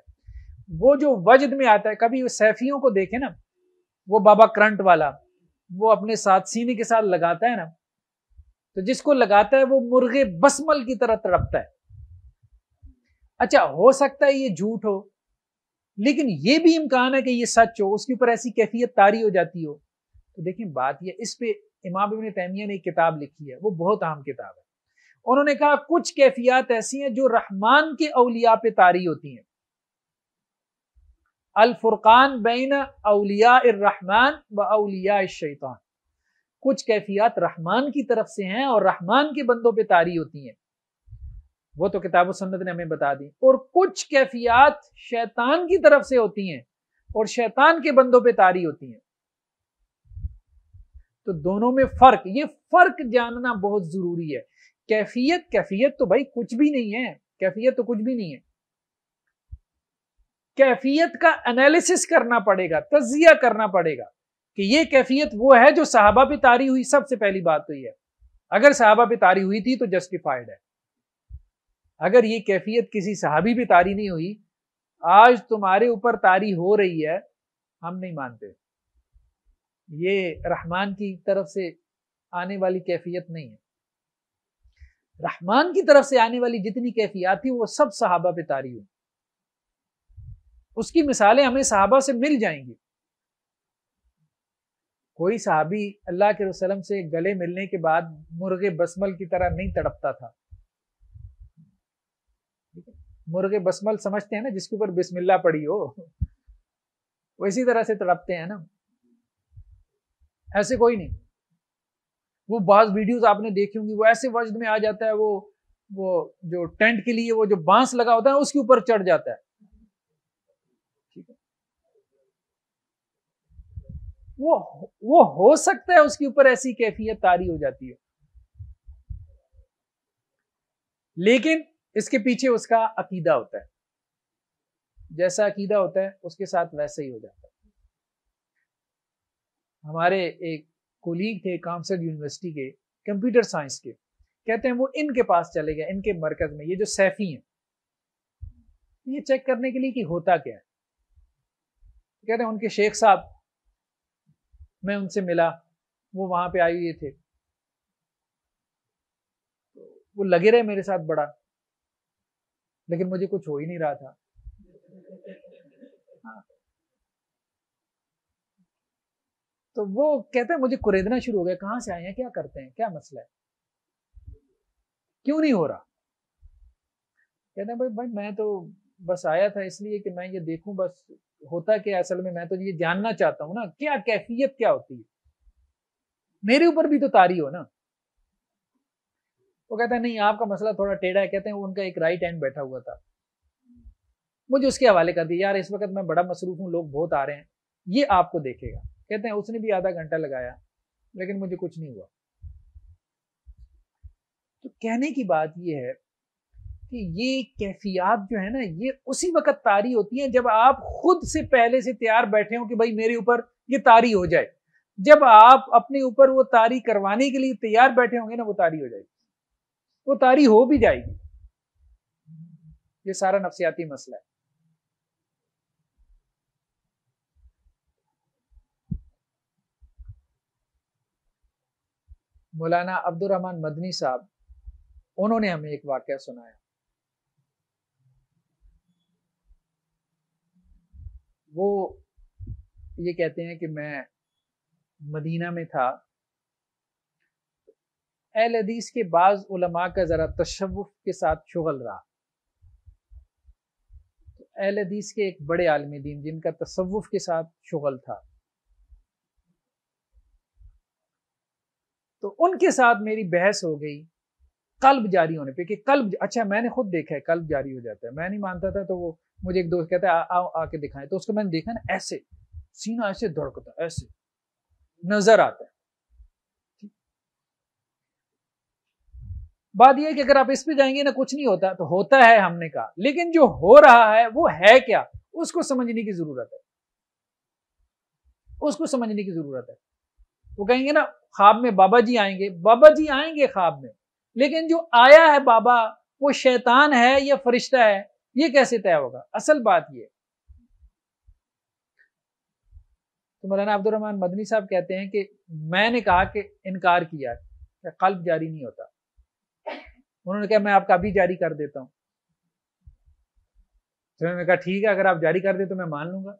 وہ جو وجد میں آتا ہے، کبھی سیفیوں کو دیکھیں نا، وہ بابا کرنٹ والا، وہ اپنے ساتھ سینے کے ساتھ لگاتا ہے نا، تو جس کو لگاتا ہے وہ مرغ بسمل کی طرح تڑپتا ہے۔ اچھا ہو سکتا ہے یہ جھوٹ ہو، لیکن یہ بھی امکان ہے کہ یہ سچ ہو، اس کے اوپر ایسی کیفیت طاری ہو جاتی ہو۔ تو دیکھیں بات یہ، اس پہ امام ابن تیمیہ نے ایک کتاب لکھی ہے، وہ بہت اہم کتاب ہے، انہوں نے کہا کچھ کیفیات ایسی ہیں جو رحمان کے اولیاء پہ طاری ہوتی ہیں، الفرقان بین اولیاء الرحمن و اولیاء الشیطان، کچھ کیفیات رحمان کی طرف سے ہیں اور رحمان کے بندوں پہ طاری ہوتی ہیں، وہ تو کتاب و سنت نے ہمیں بتا دی، اور کچھ کیفیات شیطان کی طرف سے ہوتی ہیں اور شیطان کے بندوں پہ طاری ہوتی ہیں۔ تو دونوں میں فرق، یہ فرق جاننا بہت ضروری ہے۔ کیفیت تو بھائی کچھ بھی نہیں ہے، کیفیت تو کچھ بھی نہیں ہے، کیفیت کا انالیسس کرنا پڑے گا، تجزیہ کرنا پڑے گا کہ یہ کیفیت وہ ہے جو صحابہ پہ طاری ہوئی. سب سے پہلی بات تو یہ ہے اگر صحابہ پہ طاری ہوئی تھی تو جسٹیفائڈ ہے. اگر یہ کیفیت کسی صحابی پہ طاری نہیں ہوئی، آج تمہارے اوپر طاری ہو رہی ہے، ہم نہیں مانتے. یہ رحمان کی طرف سے آنے والی کیفیت نہیں ہے. رحمان کی طرف سے آنے والی جتنی کیفیات تھی وہ سب صحابہ پہ طاری ہوئی. اس کی مثالیں ہمیں صحابہ سے مل جائیں گی. کوئی صحابی اللہ کے وسلم سے گلے ملنے کے بعد مرغ بسمل کی طرح نہیں تڑپتا تھا. مرغ بسمل سمجھتے ہیں نا، جس کے اوپر بسم اللہ پڑی ہو، وہ اسی طرح سے تڑپتے ہیں نا. ایسے کوئی نہیں. وہ بعض ویڈیوز آپ نے دیکھی ہوں گی، وہ ایسے وجد میں آ جاتا ہے، وہ جو ٹینٹ کے لیے وہ جو بانس لگا ہوتا ہے اس کے اوپر چڑھ جاتا ہے. ٹھیک ہے، وہ ہو سکتا ہے اس کے اوپر ایسی کیفیت طاری ہو جاتی ہے، لیکن اس کے پیچھے اس کا عقیدہ ہوتا ہے. جیسا عقیدہ ہوتا ہے اس کے ساتھ ویسا ہی ہو جاتا ہے. ہمارے ایک کولیگ تھے کامسل یونیورسٹی کے، کمپیوٹر سائنس کے، کہتے ہیں وہ ان کے پاس چلے گئے، ان کے مرکز میں، یہ جو سیفی ہیں، یہ چیک کرنے کے لیے کہ ہوتا کیا ہے. کہتے ہیں ان کے شیخ صاحب، میں ان سے ملا، وہ وہاں پہ آئے ہوئے تھے، وہ لگے رہے میرے ساتھ بڑا، لیکن مجھے کچھ ہو ہی نہیں رہا تھا. تو وہ کہتے ہیں مجھے کریدنا شروع ہو گیا، کہاں سے آئے ہیں، کیا کرتے ہیں، کیا مسئلہ ہے، کیوں نہیں ہو رہا. کہتے ہیں بھائی میں تو بس آیا تھا اس لیے کہ میں یہ دیکھوں بس ہوتا کیا، اصل میں تو یہ جاننا چاہتا ہوں نا کیا کیفیت کیا ہوتی ہے، میرے اوپر بھی تو طاری ہو نا. وہ کہتا ہے نہیں آپ کا مسئلہ تھوڑا ٹیڑھا ہے. کہتے ہیں ان کا ایک رائٹ ہینڈ بیٹھا ہوا تھا، مجھے اس کے حوالے کر دیا، یار اس وقت میں بڑا مصروف ہوں، لوگ بہت آ رہے ہیں، یہ آپ کو دیکھے گا. کہتے ہیں اس نے بھی آدھا گھنٹہ لگایا لیکن مجھے کچھ نہیں ہوا. تو کہنے کی بات یہ ہے کہ یہ کیفیات جو ہے نا، یہ اسی وقت طاری ہوتی ہیں جب آپ خود سے پہلے سے تیار بیٹھے ہوں کہ بھائی میرے اوپر یہ طاری ہو جائے. جب آپ اپنے اوپر وہ طاری کروانے کے لیے تیار بیٹھے ہوں گے نا، وہ طاری ہو جائے گی، وہ طاری ہو بھی جائے گی. یہ سارا نفسیاتی مسئلہ ہے. مولانا عبد الرحمن مدنی صاحب، انہوں نے ہمیں ایک واقعہ سنایا. وہ یہ کہتے ہیں کہ میں مدینہ میں تھا، اہل حدیث کے بعض علماء کا ذرا تشوف کے ساتھ شغل رہا. اہل حدیث کے ایک بڑے عالم دین جن کا تصوف کے ساتھ شغل تھا، تو ان کے ساتھ میری بحث ہو گئی قلب جاری ہونے پہ، کہ قلب، اچھا میں نے خود دیکھا ہے قلب جاری ہو جاتا ہے. میں نہیں مانتا تھا، تو وہ مجھے ایک دوست کہتا ہے آؤ آ کے دکھائیں. تو اس کو میں نے دیکھا نا، ایسے سینہ ایسے دھڑکتا ہے، ایسے نظر آتا ہے. بات یہ ہے کہ اگر آپ اس پہ جائیں گے نا کچھ نہیں ہوتا، تو ہوتا ہے ہم نے کہا، لیکن جو ہو رہا ہے وہ ہے کیا، اس کو سمجھنے کی ضرورت ہے، اس کو سمجھنے کی ضرورت ہے. وہ کہیں گے نا خواب میں بابا جی آئیں گے، بابا جی آئیں گے خواب میں، لیکن جو آیا ہے بابا وہ شیطان ہے یا فرشتہ ہے، یہ کیسے طے ہوگا؟ اصل بات یہ. تو مولانا عبد الرحمن مدنی صاحب کہتے ہیں کہ میں نے کہا کہ انکار کیا کہ قلب جاری نہیں ہوتا. انہوں نے کہا میں آپ کا ابھی جاری کر دیتا ہوں. تو میں نے کہا ٹھیک ہے، اگر آپ جاری کر دیں تو میں مان لوں گا.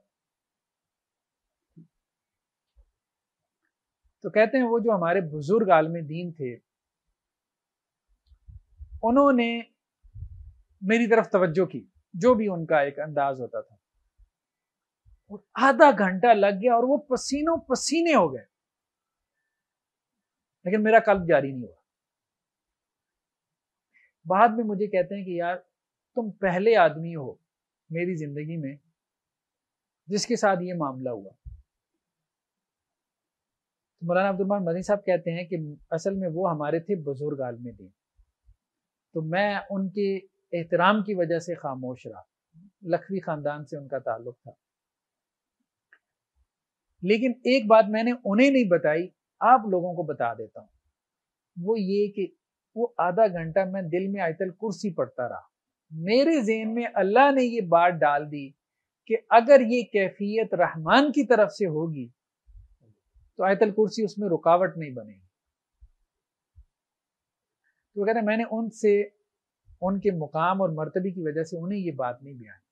تو کہتے ہیں وہ جو ہمارے بزرگ عالم دین تھے، انہوں نے میری طرف توجہ کی، جو بھی ان کا ایک انداز ہوتا تھا، اور آدھا گھنٹہ لگ گیا اور وہ پسینوں پسینے ہو گئے، لیکن میرا قلب جاری نہیں ہوا. بعد میں مجھے کہتے ہیں کہ یار تم پہلے آدمی ہو میری زندگی میں جس کے ساتھ یہ معاملہ ہوا. مولانا عبد الرحمن مدنی صاحب کہتے ہیں کہ اصل میں وہ ہمارے تھے بزرگ عالم دین، تو میں ان کے احترام کی وجہ سے خاموش رہا. لکھوی خاندان سے ان کا تعلق تھا. لیکن ایک بات میں نے انہیں نہیں بتائی، آپ لوگوں کو بتا دیتا ہوں، وہ یہ کہ وہ آدھا گھنٹہ میں دل میں آیت الکرسی پڑھتا رہا. میرے ذہن میں اللہ نے یہ بات ڈال دی کہ اگر یہ کیفیت رحمان کی طرف سے ہوگی تو آیت الکرسی اس میں رکاوٹ نہیں بنے گی. تو کہتے ہیں میں نے ان سے ان کے مقام اور مرتبے کی وجہ سے انہیں یہ بات نہیں بیان کی.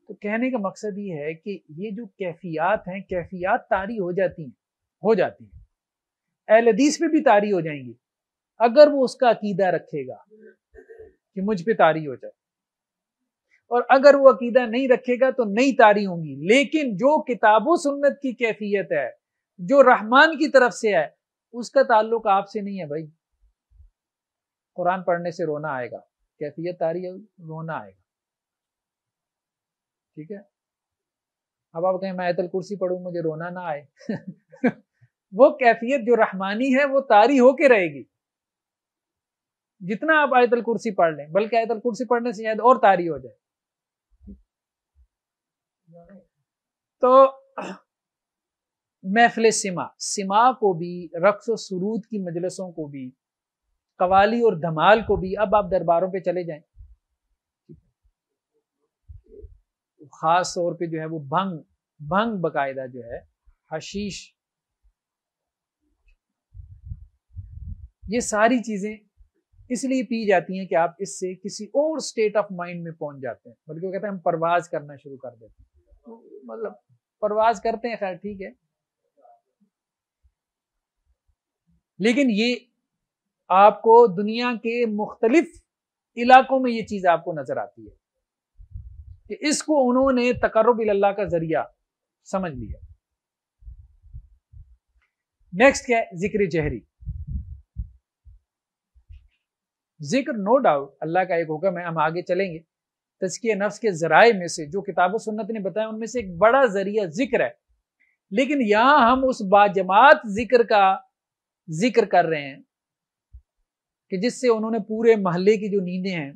تو کہنے کا مقصد یہ ہے کہ یہ جو کیفیات ہیں، کیفیات طاری ہو جاتی ہیں، اہل حدیث پہ بھی طاری ہو جائیں گی اگر وہ اس کا عقیدہ رکھے گا کہ مجھ پہ طاری ہو جائے، اور اگر وہ عقیدہ نہیں رکھے گا تو نہیں طاری ہوں گی. لیکن جو کتاب و سنت کی کیفیت ہے، جو رحمان کی طرف سے ہے، اس کا تعلق آپ سے نہیں ہے بھائی. قرآن پڑھنے سے رونا آئے گا، کیفیت طاری رونا آئے گا. ٹھیک ہے، اب آپ کہیں میں آیت الکرسی پڑھوں مجھے رونا نہ آئے وہ کیفیت جو رحمانی ہے وہ طاری ہو کے رہے گی جتنا آپ آیت الکرسی پڑھ لیں، بلکہ آیت الکرسی پڑھنے سے شاید اور طاری ہو جائے. تو محفل سما کو بھی، رقص و سرود کی مجلسوں کو بھی، قوالی اور دھمال کو بھی، اب آپ درباروں پہ چلے جائیں، خاص طور پہ جو ہے وہ بھنگ باقاعدہ جو ہے، حشیش، یہ ساری چیزیں اس لیے پی جاتی ہیں کہ آپ اس سے کسی اور سٹیٹ آف مائنڈ میں پہنچ جاتے ہیں. بلکہ وہ کہتے ہیں ہم پرواز کرنا شروع کر دیتے ہیں، مطلب پرواز کرتے ہیں، خیر ٹھیک ہے. لیکن یہ آپ کو دنیا کے مختلف علاقوں میں یہ چیز آپ کو نظر آتی ہے کہ اس کو انہوں نے تقرب اللہ کا ذریعہ سمجھ لیا. نیکسٹ کیا ہے؟ ذکر جہری. ذکر نو ڈاؤٹ اللہ کا ایک حکم ہے، ہم آگے چلیں گے. تزکیہ نفس کے ذرائع میں سے جو کتاب و سنت نے بتایا ان میں سے ایک بڑا ذریعہ ذکر ہے. لیکن یہاں ہم اس باجماعت ذکر کا ذکر کر رہے ہیں کہ جس سے انہوں نے پورے محلے کی جو نیندیں ہیں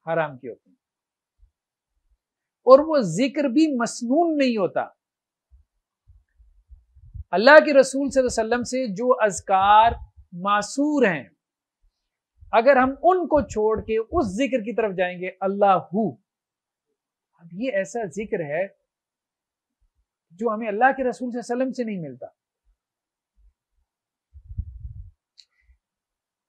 حرام کی ہوتی ہیں، اور وہ ذکر بھی مسنون نہیں ہوتا. اللہ کے رسول صلی اللہ علیہ وسلم سے جو اذکار معصور ہیں، اگر ہم ان کو چھوڑ کے اس ذکر کی طرف جائیں گے، اللہ، اب یہ ایسا ذکر ہے جو ہمیں اللہ کے رسول صلی اللہ علیہ وسلم سے نہیں ملتا.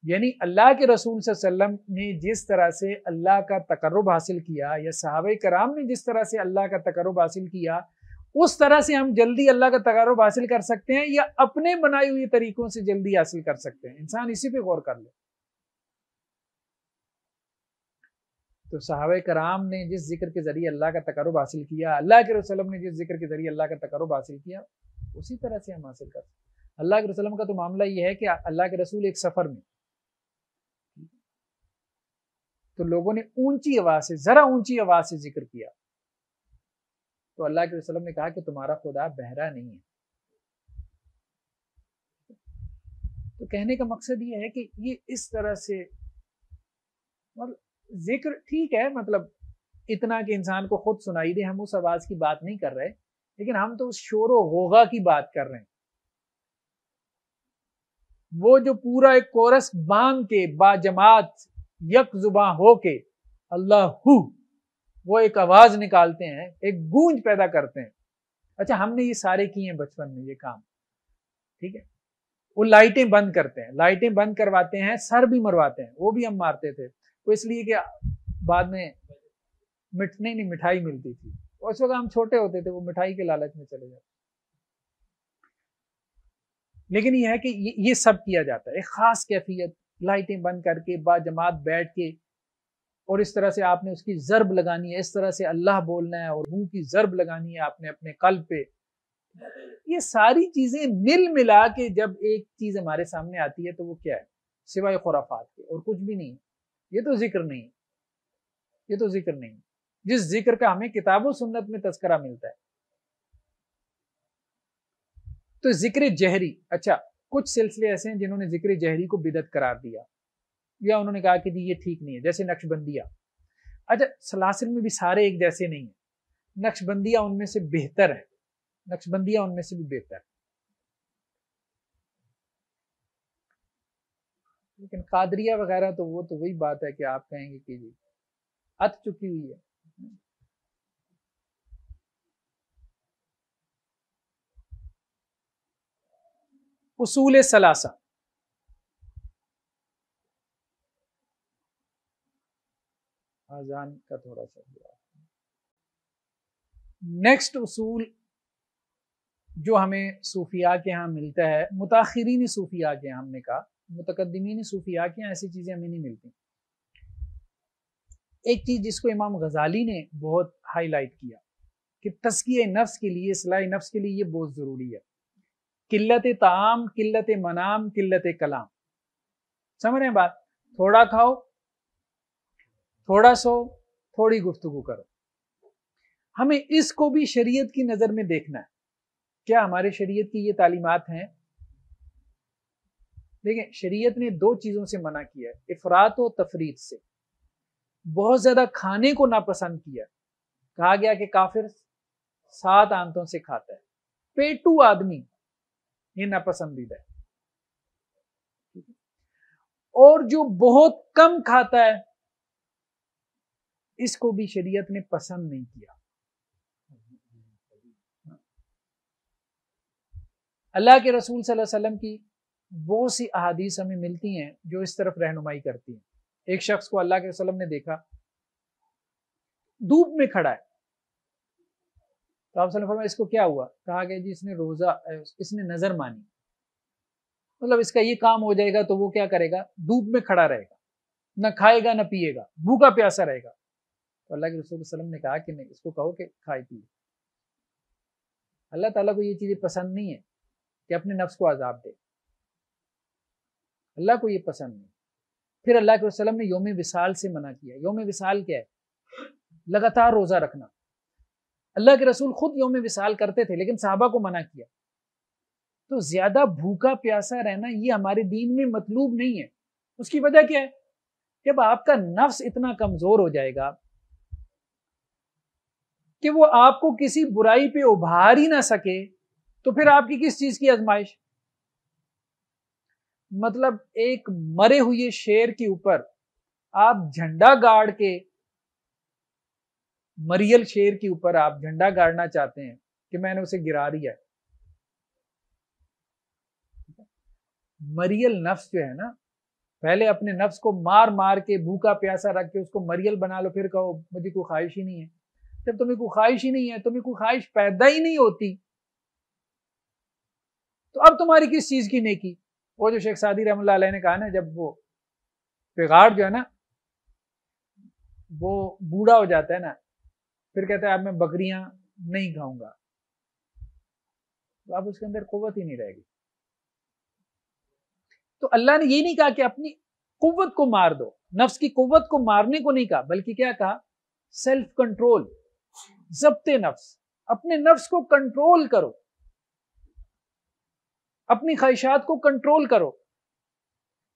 یعنی اللہ کے رسول صلی اللہ علیہ وسلم نے جس طرح سے اللہ کا تقرب حاصل کیا، یا صحابہ کرام نے جس طرح سے اللہ کا تقرب حاصل کیا، اس طرح سے ہم جلدی اللہ کا تقرب حاصل کر سکتے ہیں یا اپنے بنائے ہوئے طریقوں سے جلدی حاصل کر سکتے ہیں؟ انسان اسی پہ غور کر لے. تو صحابہ کرام نے جس ذکر کے ذریعے اللہ کا تقرب حاصل کیا، اللہ کے رسول نے جس ذکر کے ذریعے اللہ کا تقرب حاصل کیا، اسی طرح سے ہم حاصل کر سکتے ہیں. اللہ کے رسول کا تو معاملہ یہ ہے کہ اللہ کے رسول ایک سفر میں، تو لوگوں نے اونچی آواز سے، ذرا اونچی آواز سے ذکر کیا، تو اللہ کے رسول نے کہا کہ تمہارا خدا بہرا نہیں ہے. تو کہنے کا مقصد یہ ہے کہ یہ اس طرح سے ذکر ٹھیک ہے، مطلب اتنا کہ انسان کو خود سنائی دے، ہم اس آواز کی بات نہیں کر رہے، لیکن ہم تو اس شور و غوغا کی بات کر رہے ہیں. وہ جو پورا ایک کورس بانگ کے باجماعت یک زباں ہو کے اللہ، وہ ایک آواز نکالتے ہیں، ایک گونج پیدا کرتے ہیں. اچھا، ہم نے یہ سارے کیے ہیں بچپن میں یہ کام، ٹھیک ہے. وہ لائٹیں بند کرتے ہیں، لائٹیں بند کرواتے ہیں، سر بھی مرواتے ہیں، وہ بھی ہم مارتے تھے، وہ اس لیے کہ بعد میں مٹھائی ملتی تھی، اس وقت ہم چھوٹے ہوتے تھے، وہ مٹھائی کے لالچ میں چلے جاتے. لیکن یہ ہے کہ یہ سب کیا جاتا ہے، ایک خاص کیفیت، لائٹیں بند کر کے باجماعت بیٹھ کے، اور اس طرح سے آپ نے اس کی ضرب لگانی ہے، اس طرح سے اللہ بولنا ہے اور منہ کی ضرب لگانی ہے آپ نے اپنے قلب پہ. یہ ساری چیزیں مل ملا کے جب ایک چیز ہمارے سامنے آتی ہے تو وہ کیا ہے؟ سوائے خرافات کے اور کچھ بھی نہیں. یہ تو ذکر نہیں، یہ تو ذکر نہیں جس ذکر کا ہمیں کتاب و سنت میں تذکرہ ملتا ہے. تو ذکر جہری، اچھا کچھ سلسلے ایسے ہیں جنہوں نے ذکر جہری کو بدعت قرار دیا، یا انہوں نے کہا کہ جی یہ ٹھیک نہیں ہے، جیسے نقشبندیہ. اچھا سلاسل میں بھی سارے ایک جیسے نہیں ہیں، نقشبندیہ ان میں سے بہتر ہے، نقشبندیہ ان میں سے بھی بہتر ہے، لیکن قادریہ وغیرہ تو وہ تو وہی بات ہے کہ آپ کہیں گے کہ جی ات چکی ہوئی ہے۔ اصول ثلاثہ، آذان کا تھوڑا سا نیکسٹ اصول جو ہمیں صوفیاء کے ہاں ملتا ہے، متاخرین صوفیاء کے ہاں، ہم نے کہا متقدمین صوفیاء کے ہاں ایسی چیزیں ہمیں نہیں ملتی۔ ایک چیز جس کو امام غزالی نے بہت ہائی لائٹ کیا کہ تزکیہ نفس کے لیے، اصلاح نفس کے لیے یہ بہت ضروری ہے، قلت طعام، قلت منام، قلت کلام۔ سمجھ رہے ہیں بات؟ تھوڑا کھاؤ، تھوڑا سو، تھوڑی گفتگو کرو۔ ہمیں اس کو بھی شریعت کی نظر میں دیکھنا ہے، کیا ہمارے شریعت کی یہ تعلیمات ہیں؟ دیکھیں شریعت نے دو چیزوں سے منع کیا ہے، افراط و تفریط سے۔ بہت زیادہ کھانے کو ناپسند کیا، کہا گیا کہ کافر 7 آنتوں سے کھاتا ہے، پیٹو آدمی، یہ ناپسندیدہ ہے۔ اور جو بہت کم کھاتا ہے اس کو بھی شریعت نے پسند نہیں کیا۔ اللہ کے رسول صلی اللہ علیہ وسلم کی بہت سی احادیث ہمیں ملتی ہیں جو اس طرف رہنمائی کرتی ہیں۔ ایک شخص کو اللہ کے وسلم نے دیکھا دھوپ میں کھڑا ہے، تو آپ صلی اللہ علیہ وسلم فرمایا اس کو کیا ہوا؟ کہا کہ جی اس نے نظر مانی، مطلب اس کا یہ کام ہو جائے گا تو وہ کیا کرے گا؟ دھوپ میں کھڑا رہے گا، نہ کھائے گا نہ پیے گا، بھوکا پیاسا رہے گا۔ تو اللہ کے رسول صلی اللہ علیہ وسلم نے کہا کہ نہیں، اس کو کہو کہ کھائے پیے۔ اللہ تعالیٰ کو یہ چیزیں پسند نہیں ہے کہ اپنے نفس کو عذاب دے، اللہ کو یہ پسند نہیں۔ پھر اللہ کے وسلم نے یوم وصال سے منع کیا۔ یوم وصال کیا ہے؟ لگاتار روزہ رکھنا۔ اللہ کے رسول خود یوم وصال کرتے تھے لیکن صحابہ کو منع کیا۔ تو زیادہ بھوکا پیاسا رہنا یہ ہمارے دین میں مطلوب نہیں ہے۔ اس کی وجہ کیا ہے؟ جب آپ کا نفس اتنا کمزور ہو جائے گا کہ وہ آپ کو کسی برائی پہ ابھار ہی نہ سکے تو پھر آپ کی کس چیز کی آزمائش؟ مطلب ایک مرے ہوئے شیر کے اوپر آپ جھنڈا گاڑ کے، مریل شیر کے اوپر آپ جھنڈا گاڑنا چاہتے ہیں کہ میں نے اسے گرا دیا ہے۔ مریل نفس جو ہے نا، پہلے اپنے نفس کو مار مار کے بھوکا پیاسا رکھ کے اس کو مریل بنا لو، پھر کہو مجھے کوئی خواہش ہی نہیں ہے۔ جب تمہیں کوئی خواہش ہی نہیں ہے، تمہیں کوئی خواہش پیدا ہی نہیں ہوتی، تو اب تمہاری کس چیز کی نیکی؟ وہ جو شیخ سعدی رحمۃ اللہ علیہ نے کہا نا، جب وہ پگاڑ جو ہے نا وہ بوڑھا ہو جاتا ہے نا، پھر کہتا ہے اب میں بکریاں نہیں کھاؤں گا، تو اب اس کے اندر قوت ہی نہیں رہے گی۔ تو اللہ نے یہ نہیں کہا کہ اپنی قوت کو مار دو، نفس کی قوت کو مارنے کو نہیں کہا، بلکہ کیا کہا؟ سیلف کنٹرول، ضبط نفس، اپنے نفس کو کنٹرول کرو، اپنی خواہشات کو کنٹرول کرو۔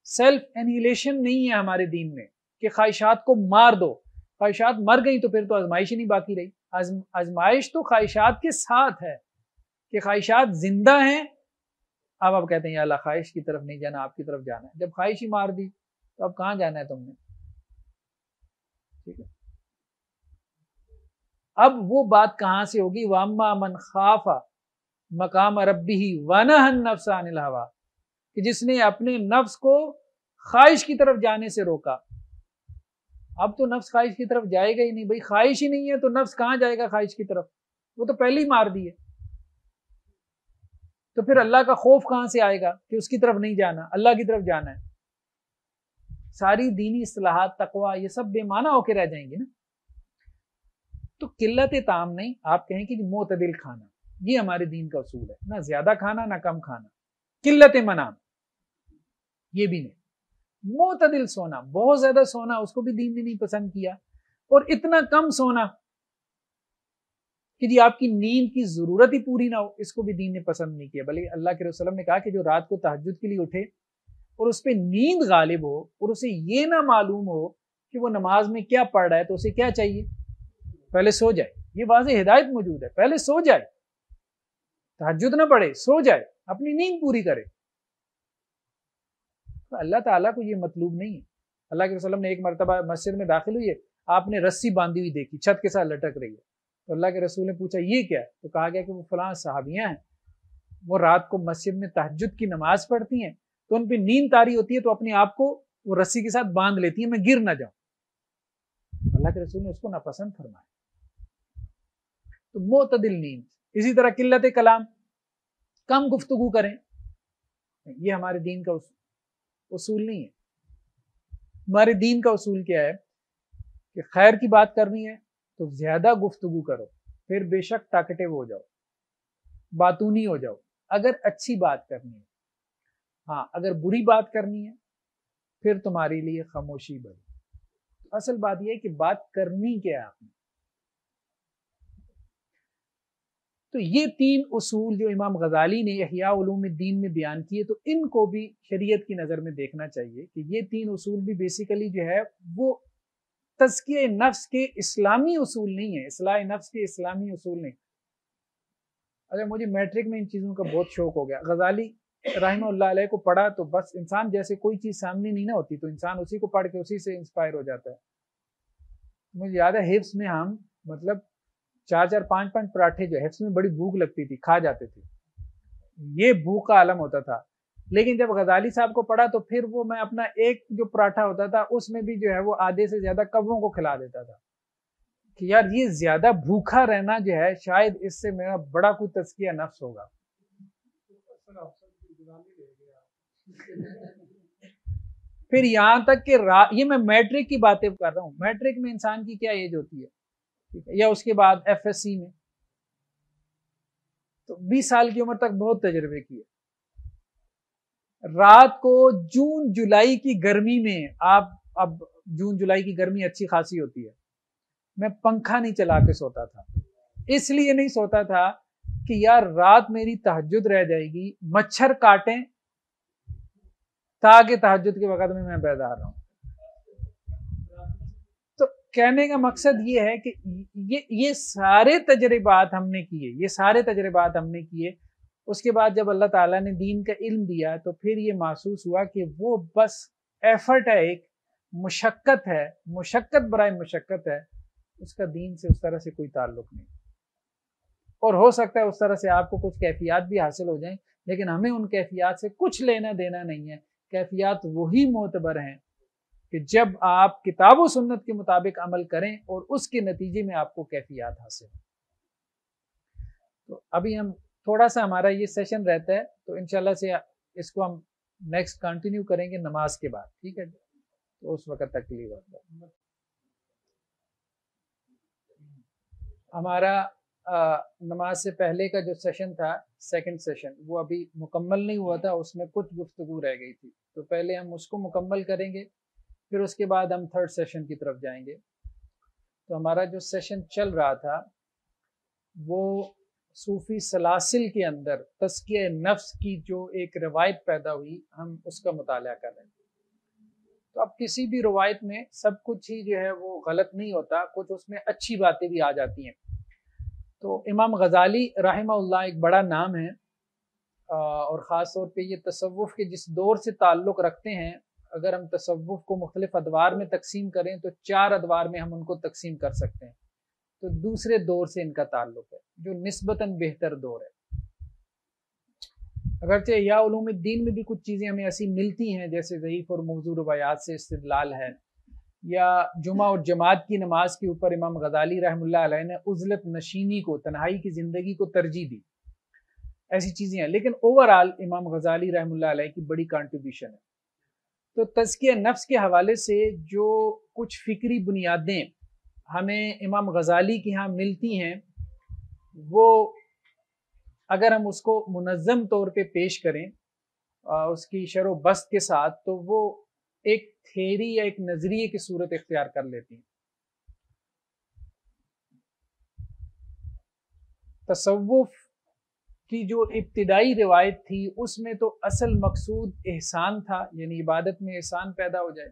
سیلف انہیلیشن نہیں ہے ہمارے دین میں کہ خواہشات کو مار دو، خواہشات مر گئی تو پھر تو آزمائش ہی نہیں باقی رہی۔ آزمائش تو خواہشات کے ساتھ ہے کہ خواہشات زندہ ہیں، اب آپ کہتے ہیں یا اللہ خواہش کی طرف نہیں جانا، آپ کی طرف جانا ہے۔ جب خواہش ہی مار دی تو اب کہاں جانا ہے تم نے؟ ٹھیک ہے، اب وہ بات کہاں سے ہوگی؟ وَأَمَّا مَنْ خَافَ مَقَامَ رَبِّهِ وَنَهَى النَّفْسَ عَنِ الْهَوَىٰ، کہ جس نے اپنے نفس کو خواہش کی طرف جانے سے روکا۔ اب تو نفس خواہش کی طرف جائے گا ہی نہیں، بھائی خواہش ہی نہیں ہے تو نفس کہاں جائے گا خواہش کی طرف؟ وہ تو پہلے ہی مار دی ہے۔ تو پھر اللہ کا خوف کہاں سے آئے گا کہ اس کی طرف نہیں جانا، اللہ کی طرف جانا ہے؟ ساری دینی اصطلاحات، تقویٰ، یہ سب بے معنی ہو کے رہ جائیں گی نا۔ تو قلت طعام نہیں، آپ کہیں کہ معتدل کھانا، یہ ہمارے دین کا اصول ہے، نہ زیادہ کھانا نہ کم کھانا۔ قلت منام یہ بھی نہیں، معتدل سونا، بہت زیادہ سونا اس کو بھی دین نے نہیں پسند کیا، اور اتنا کم سونا کہ جی آپ کی نیند کی ضرورت ہی پوری نہ ہو، اس کو بھی دین نے پسند نہیں کیا۔ بلکہ اللہ کے رسول صلی اللہ علیہ وسلم نے کہا کہ جو رات کو تہجد کے لیے اٹھے اور اس پہ نیند غالب ہو اور اسے یہ نہ معلوم ہو کہ وہ نماز میں کیا پڑھ رہا ہے تو اسے کیا چاہیے؟ پہلے سو جائے. یہ واضح ہدایت موجود ہے، پہلے سو جائے، تہجد نہ پڑھے، سو جائے، اپنی نیند پوری کرے. تو اللہ تعالیٰ کو یہ مطلوب نہیں ہے. اللہ کے رسول نے ایک مرتبہ مسجد میں داخل ہوئی ہے، آپ نے رسی باندھی ہوئی دیکھی، چھت کے ساتھ لٹک رہی ہے. تو اللہ کے رسول نے پوچھا یہ کیا ہے؟ تو کہا گیا کہ وہ فلاں صحابیاں ہیں، وہ رات کو مسجد میں تہجد کی نماز پڑھتی ہیں، تو ان پہ نیند طاری ہوتی ہے تو اپنے آپ کو وہ رسی کے ساتھ باندھ لیتی ہیں، میں گر نہ جاؤں. اللہ کے رسول نے اس کو ناپسند فرمایا. تو معتدل نیند. اسی طرح قلت کلام، کم گفتگو کریں، یہ ہمارے دین کا اصول نہیں ہے. ہمارے دین کا اصول کیا ہے کہ خیر کی بات کرنی ہے تو زیادہ گفتگو کرو، پھر بے شک ٹاکٹیو ہو جاؤ، باتونی ہو جاؤ اگر اچھی بات کرنی ہے. ہاں اگر بری بات کرنی ہے پھر تمہارے لیے خاموشی بڑی. اصل بات یہ ہے کہ بات کرنی کیا ہے آپ نے. تو یہ 3 اصول جو امام غزالی نے احیاء علوم الدین میں بیان کیے، تو ان کو بھی شریعت کی نظر میں دیکھنا چاہیے کہ یہ 3 اصول بھی بیسیکلی جو ہے وہ تزکیہ نفس کے اسلامی اصول نہیں ہیں، اصلاح نفس کے اسلامی اصول نہیں. اگر مجھے میٹرک میں ان چیزوں کا بہت شوق ہو گیا. غزالی رحمہ اللہ علیہ کو پڑھا تو بس انسان جیسے کوئی چیز سامنے نہیں نہ ہوتی تو انسان اسی کو پڑھ کے اسی سے انسپائر ہو جاتا ہے. مجھے یاد ہے حفظ میں ہم مطلب 4-4 5-5 پراٹھے جو حفظ میں بڑی بھوک لگتی تھی کھا جاتے تھے، یہ بھوک کا عالم ہوتا تھا. لیکن جب غزالی صاحب کو پڑھا تو پھر وہ میں اپنا ایک جو پراٹھا ہوتا تھا اس میں بھی جو ہے وہ آدھے سے زیادہ کووں کو کھلا دیتا تھا کہ یار یہ زیادہ بھوکا رہنا جو ہے شاید اس سے میرا بڑا کوئی تزکیہ نفس ہوگا. پھر یہاں تک کہ یہ میں میٹرک کی باتیں کر رہا ہوں. میٹرک میں انسان کی کیا ایج ہوتی ہے، یا اس کے بعد ایف ایس سی میں، تو 20 سال کی عمر تک بہت تجربے کیے. رات کو جون جولائی کی گرمی میں اب جون جولائی کی گرمی اچھی خاصی ہوتی ہے، میں پنکھا نہیں چلا کے سوتا تھا. اس لیے نہیں سوتا تھا کہ یار رات میری تہجد رہ جائے گی، مچھر کاٹیں تاکہ تہجد کے وقت میں بیدار رہوں. تو کہنے کا مقصد یہ ہے کہ یہ سارے تجربات ہم نے کیے. اس کے بعد جب اللہ تعالیٰ نے دین کا علم دیا تو پھر یہ محسوس ہوا کہ وہ بس ایفرٹ ہے، ایک مشقت ہے، مشقت برائے مشقت ہے، اس کا دین سے اس طرح سے کوئی تعلق نہیں. اور ہو سکتا ہے اس طرح سے آپ کو کچھ کیفیات بھی حاصل ہو جائیں، لیکن ہمیں ان کیفیات سے کچھ لینا دینا نہیں ہے. کیفیات وہی معتبر ہیں کہ جب آپ کتاب و سنت کے مطابق عمل کریں اور اس کے نتیجے میں آپ کو کیفیات حاصل ہوں. تو ابھی ہم تھوڑا سا ہمارا یہ سیشن رہتا ہے تو انشاءاللہ سے اس کو ہم نیکسٹ کنٹینیو کریں گے نماز کے بعد، ٹھیک ہے؟ تو اس وقت تک کے لیے ہمارا نماز سے پہلے کا جو سیشن تھا، سیکنڈ سیشن، وہ ابھی مکمل نہیں ہوا تھا، اس میں کچھ گفتگو رہ گئی تھی. تو پہلے ہم اس کو مکمل کریں گے، پھر اس کے بعد ہم تھرڈ سیشن کی طرف جائیں گے. تو ہمارا جو سیشن چل رہا تھا وہ صوفی سلاسل کے اندر تزکیہ نفس کی جو ایک روایت پیدا ہوئی، ہم اس کا مطالعہ کر رہے ہیں. تو اب کسی بھی روایت میں سب کچھ ہی جو ہے وہ غلط نہیں ہوتا، کچھ اس میں اچھی باتیں بھی آ جاتی ہیں. تو امام غزالی رحمہ اللہ ایک بڑا نام ہے، اور خاص طور پہ یہ تصوف کے جس دور سے تعلق رکھتے ہیں. اگر ہم تصوف کو مختلف ادوار میں تقسیم کریں تو 4 ادوار میں ہم ان کو تقسیم کر سکتے ہیں. تو دوسرے دور سے ان کا تعلق ہے جو نسبتاً بہتر دور ہے. اگرچہ احیاء علوم الدین میں بھی کچھ چیزیں ہمیں ایسی ملتی ہیں جیسے ضعیف اور موضوع روایات سے استدلال ہے، یا جمعہ اور جماعت کی نماز کے اوپر امام غزالی رحمہ اللہ علیہ نے عزلت نشینی کو، تنہائی کی زندگی کو ترجیح دی، ایسی چیزیں ہیں. لیکن اوورآل امام غزالی رحمہ اللہ علیہ کی بڑی کنٹریبیوشن ہے. تو تزکیہ نفس کے حوالے سے جو کچھ فکری بنیادیں ہمیں امام غزالی کی ہاں ملتی ہیں، وہ اگر ہم اس کو منظم طور پہ پیش کریں اس کی شرح و بسط کے ساتھ، تو وہ ایک تھیری یا ایک نظریے کی صورت اختیار کر لیتی ہیں. تصوف کی جو ابتدائی روایت تھی اس میں تو اصل مقصود احسان تھا، یعنی عبادت میں احسان پیدا ہو جائے.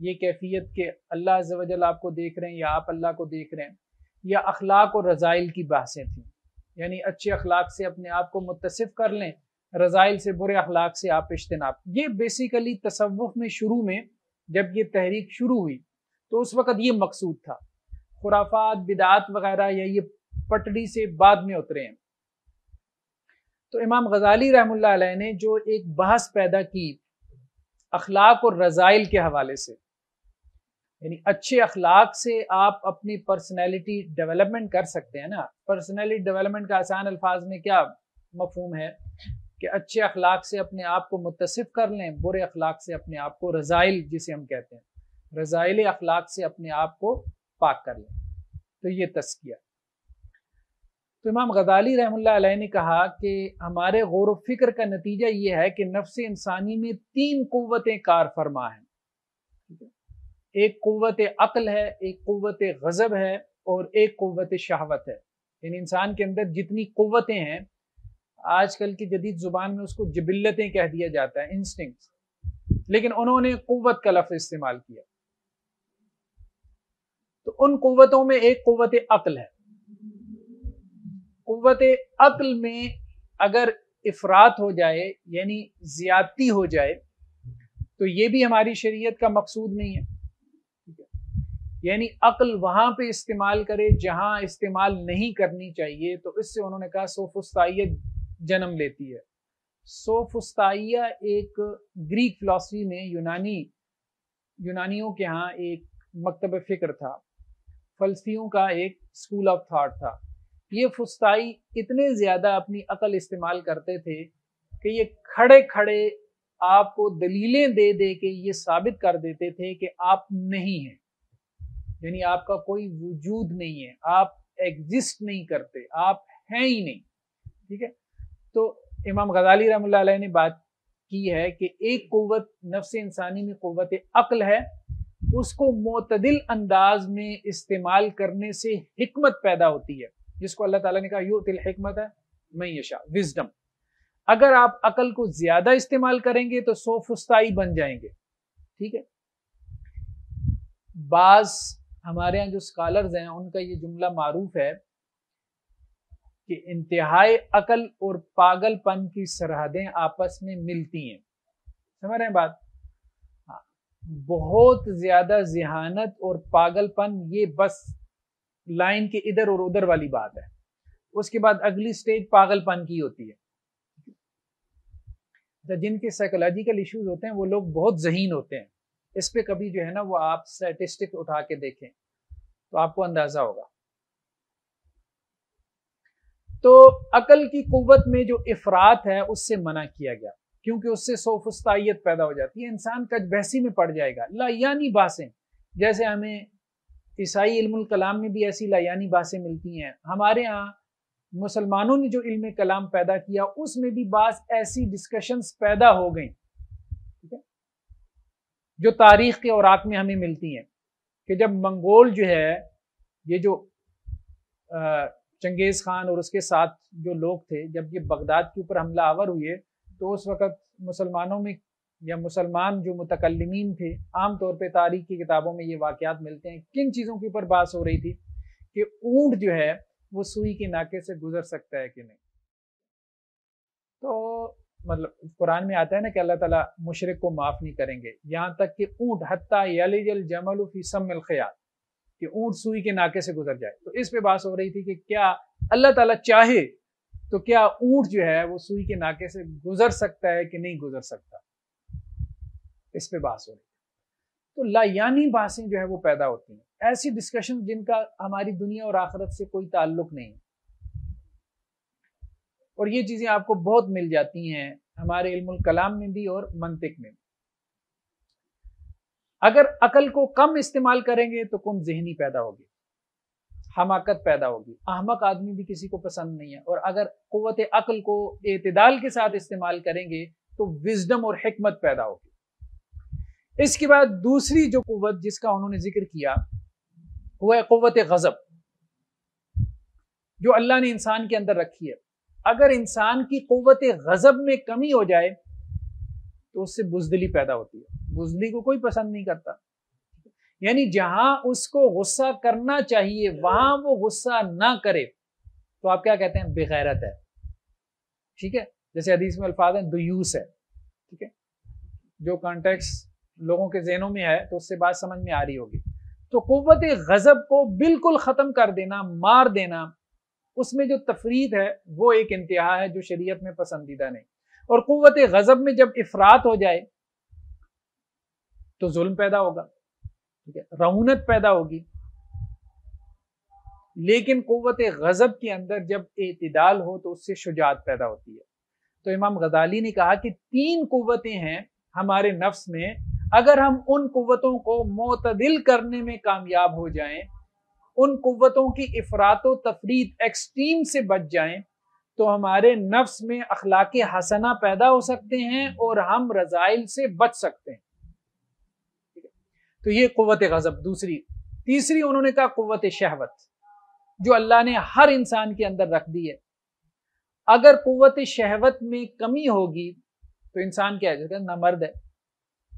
یہ کیفیت کہ اللہ عز و جل آپ کو دیکھ رہے ہیں یا آپ اللہ کو دیکھ رہے ہیں، یا اخلاق اور رذائل کی بحثیں تھیں، یعنی اچھے اخلاق سے اپنے آپ کو متصف کر لیں، رذائل سے، برے اخلاق سے آپ اجتناب۔ یہ بیسیکلی تصوف میں شروع میں جب یہ تحریک شروع ہوئی تو اس وقت یہ مقصود تھا۔ خرافات، بدعات وغیرہ یا یہ پٹڑی سے بعد میں اترے ہیں۔ تو امام غزالی رحم اللہ علیہ نے جو ایک بحث پیدا کی اخلاق اور رذائل کے حوالے سے، یعنی اچھے اخلاق سے آپ اپنی پرسنالٹی ڈیولپمنٹ کر سکتے ہیں نا۔ پرسنالٹی ڈیولپمنٹ کا آسان الفاظ میں کیا مفہوم ہے کہ اچھے اخلاق سے اپنے آپ کو متصف کر لیں، برے اخلاق سے اپنے آپ کو، رذائل جسے ہم کہتے ہیں، رذائل اخلاق سے اپنے آپ کو پاک کر لیں۔ تو یہ تزکیہ۔ تو امام غزالی رحم اللہ علیہ نے کہا کہ ہمارے غور و فکر کا نتیجہ یہ ہے کہ نفس انسانی میں 3 قوتیں کار فرما ہیں۔ ایک قوت عقل ہے، ایک قوت غضب ہے، اور ایک قوت شہوت ہے۔ یعنی انسان کے اندر جتنی قوتیں ہیں، آج کل کی جدید زبان میں اس کو جبلتیں کہہ دیا جاتا ہے، انسٹنکٹس، لیکن انہوں نے قوت کا لفظ استعمال کیا۔ تو ان قوتوں میں ایک قوت عقل ہے۔ قوت عقل میں اگر افراط ہو جائے، یعنی زیادتی ہو جائے، تو یہ بھی ہماری شریعت کا مقصود نہیں ہے۔ یعنی عقل وہاں پہ استعمال کرے جہاں استعمال نہیں کرنی چاہیے، تو اس سے انہوں نے کہا سوفسطائیت جنم لیتی ہے۔ سوفسطائیہ ایک گریک فلسفی میں یونانیوں کے ہاں ایک مکتب فکر تھا، فلسفیوں کا ایک اسکول آف تھاٹ تھا۔ یہ فسطائی اتنے زیادہ اپنی عقل استعمال کرتے تھے کہ یہ کھڑے کھڑے آپ کو دلیلیں دے دے کے یہ ثابت کر دیتے تھے کہ آپ نہیں ہیں، یعنی آپ کا کوئی وجود نہیں ہے، آپ ایگزسٹ نہیں کرتے، آپ ہیں ہی نہیں۔ ٹھیک ہے، تو امام غزالی رحم اللہ علیہ نے بات کی ہے کہ ایک قوت نفس انسانی میں قوت عقل ہے، اس کو معتدل انداز میں استعمال کرنے سے حکمت پیدا ہوتی ہے، جس کو اللہ تعالیٰ نے کہا یؤتی الحکمت من یشاء، وزڈم۔ اگر آپ عقل کو زیادہ استعمال کریں گے تو سوفسطائی بن جائیں گے۔ ٹھیک ہے، بعض ہمارے یہاں جو اسکالرز ہیں ان کا یہ جملہ معروف ہے کہ انتہائی عقل اور پاگل پن کی سرحدیں آپس میں ملتی ہیں۔ سمجھ رہے ہیں بات؟ بہت زیادہ ذہانت اور پاگل پن یہ بس لائن کے ادھر اور ادھر والی بات ہے، اس کے بعد اگلی سٹیج پاگل پن کی ہوتی ہے۔ جن کے سائیکولوجیکل ایشوز ہوتے ہیں وہ لوگ بہت ذہین ہوتے ہیں، اس پہ کبھی جو ہے نا وہ آپ اسٹیٹسٹک اٹھا کے دیکھیں تو آپ کو اندازہ ہوگا۔ تو عقل کی قوت میں جو افراط ہے اس سے منع کیا گیا، کیونکہ اس سے سوفسطائیت پیدا ہو جاتی ہے، انسان کج بحثی میں پڑ جائے گا، لایانی باتیں، جیسے ہمیں عیسائی علم الکلام میں بھی ایسی لایانی باتیں ملتی ہیں، ہمارے ہاں مسلمانوں نے جو علم کلام پیدا کیا اس میں بھی بعض ایسی ڈسکشنز پیدا ہو گئیں جو تاریخ کے اوراق میں ہمیں ملتی ہیں کہ جب منگول جو ہے، یہ جو چنگیز خان اور اس کے ساتھ جو لوگ تھے، جب یہ بغداد کے اوپر حملہ آور ہوئے تو اس وقت مسلمانوں میں یا مسلمان جو متکلمین تھے، عام طور پہ تاریخ کی کتابوں میں یہ واقعات ملتے ہیں، کن چیزوں کے اوپر بحث ہو رہی تھی کہ اونٹ جو ہے وہ سوئی کے ناکے سے گزر سکتا ہے کہ نہیں۔ تو مطلب قرآن میں آتا ہے نا کہ اللہ تعالیٰ مشرک کو معاف نہیں کریں گے، یہاں تک کہ اونٹ حتیٰ یلج الجمل فی سم الخیاط، کہ اونٹ سوئی کے ناکے سے گزر جائے۔ تو اس پہ بحث ہو رہی تھی کہ کیا اللہ تعالیٰ چاہے تو کیا اونٹ جو ہے وہ سوئی کے ناکے سے گزر سکتا ہے کہ نہیں گزر سکتا، اس پہ بحث ہو رہی ہے۔ تو لایانی بحثیں جو ہے وہ پیدا ہوتی ہیں، ایسی ڈسکشن جن کا ہماری دنیا اور آخرت سے کوئی تعلق نہیں، اور یہ چیزیں آپ کو بہت مل جاتی ہیں ہمارے علم الکلام میں بھی اور منطق میں بھی۔ اگر عقل کو کم استعمال کریں گے تو کن ذہنی پیدا ہوگی، حماقت پیدا ہوگی، احمق آدمی بھی کسی کو پسند نہیں ہے، اور اگر قوت عقل کو اعتدال کے ساتھ استعمال کریں گے تو وزڈم اور حکمت پیدا ہوگی۔ اس کے بعد دوسری جو قوت جس کا انہوں نے ذکر کیا وہ ہے قوت غضب، جو اللہ نے انسان کے اندر رکھی ہے۔ اگر انسان کی قوت غضب میں کمی ہو جائے تو اس سے بزدلی پیدا ہوتی ہے، بزدلی کو کوئی پسند نہیں کرتا، یعنی جہاں اس کو غصہ کرنا چاہیے وہاں وہ غصہ نہ کرے تو آپ کیا کہتے ہیں؟ بغیرت ہے. ٹھیک ہے، جیسے حدیث میں الفاظ ہیں دیوس ہے. ٹھیک ہے، جو کانٹیکس لوگوں کے ذہنوں میں ہے تو اس سے بات سمجھ میں آ رہی ہوگی. تو قوت غضب کو بالکل ختم کر دینا، مار دینا، اس میں جو تفرید ہے وہ ایک انتہا ہے جو شریعت میں پسندیدہ نہیں. اور قوت غضب میں جب افراط ہو جائے تو ظلم پیدا ہوگا، ٹھیک ہے، رعونت پیدا ہوگی. لیکن قوت غضب کے اندر جب اعتدال ہو تو اس سے شجاعت پیدا ہوتی ہے. تو امام غزالی نے کہا کہ 3 قوتیں ہیں ہمارے نفس میں، اگر ہم ان قوتوں کو معتدل کرنے میں کامیاب ہو جائیں، ان قوتوں کی افراط و تفرید ایکسٹریم سے بچ جائیں تو ہمارے نفس میں اخلاق حسنہ پیدا ہو سکتے ہیں اور ہم رذائل سے بچ سکتے ہیں. تو یہ قوت غضب دوسری. تیسری انہوں نے کہا قوت شہوت، جو اللہ نے ہر انسان کے اندر رکھ دی ہے. اگر قوت شہوت میں کمی ہوگی تو انسان کیا ہے؟ نامرد ہے.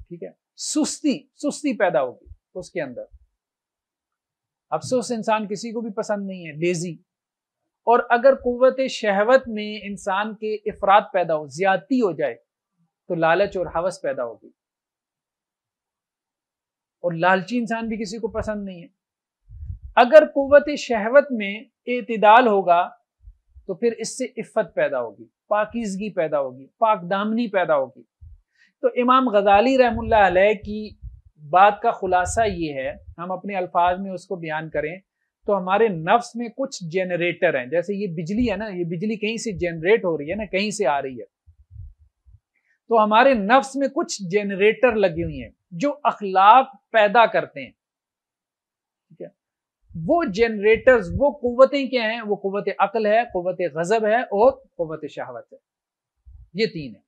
ٹھیک ہے، سستی پیدا ہوگی اس کے اندر. افسوس انسان کسی کو بھی پسند نہیں ہے، لیزی. اور اگر قوت شہوت میں انسان کے افراط پیدا ہو، زیادتی ہو جائے تو لالچ اور ہوس پیدا ہوگی. اور لالچی انسان بھی کسی کو پسند نہیں ہے. اگر قوت شہوت میں اعتدال ہوگا تو پھر اس سے عفت پیدا ہوگی، پاکیزگی پیدا ہوگی، پاک دامنی پیدا ہوگی. تو امام غزالی رحم اللہ علیہ کی بات کا خلاصہ یہ ہے، ہم اپنے الفاظ میں اس کو بیان کریں تو ہمارے نفس میں کچھ جنریٹر ہیں. جیسے یہ بجلی ہے نا، یہ بجلی کہیں سے جنریٹ ہو رہی ہے نا، کہیں سے آ رہی ہے. تو ہمارے نفس میں کچھ جنریٹر لگی ہوئی ہیں جو اخلاق پیدا کرتے ہیں. ٹھیک ہے، وہ جنریٹرز، وہ قوتیں کیا ہیں؟ وہ قوت عقل ہے، قوت غضب ہے اور قوت شہوت ہے. یہ 3 ہیں.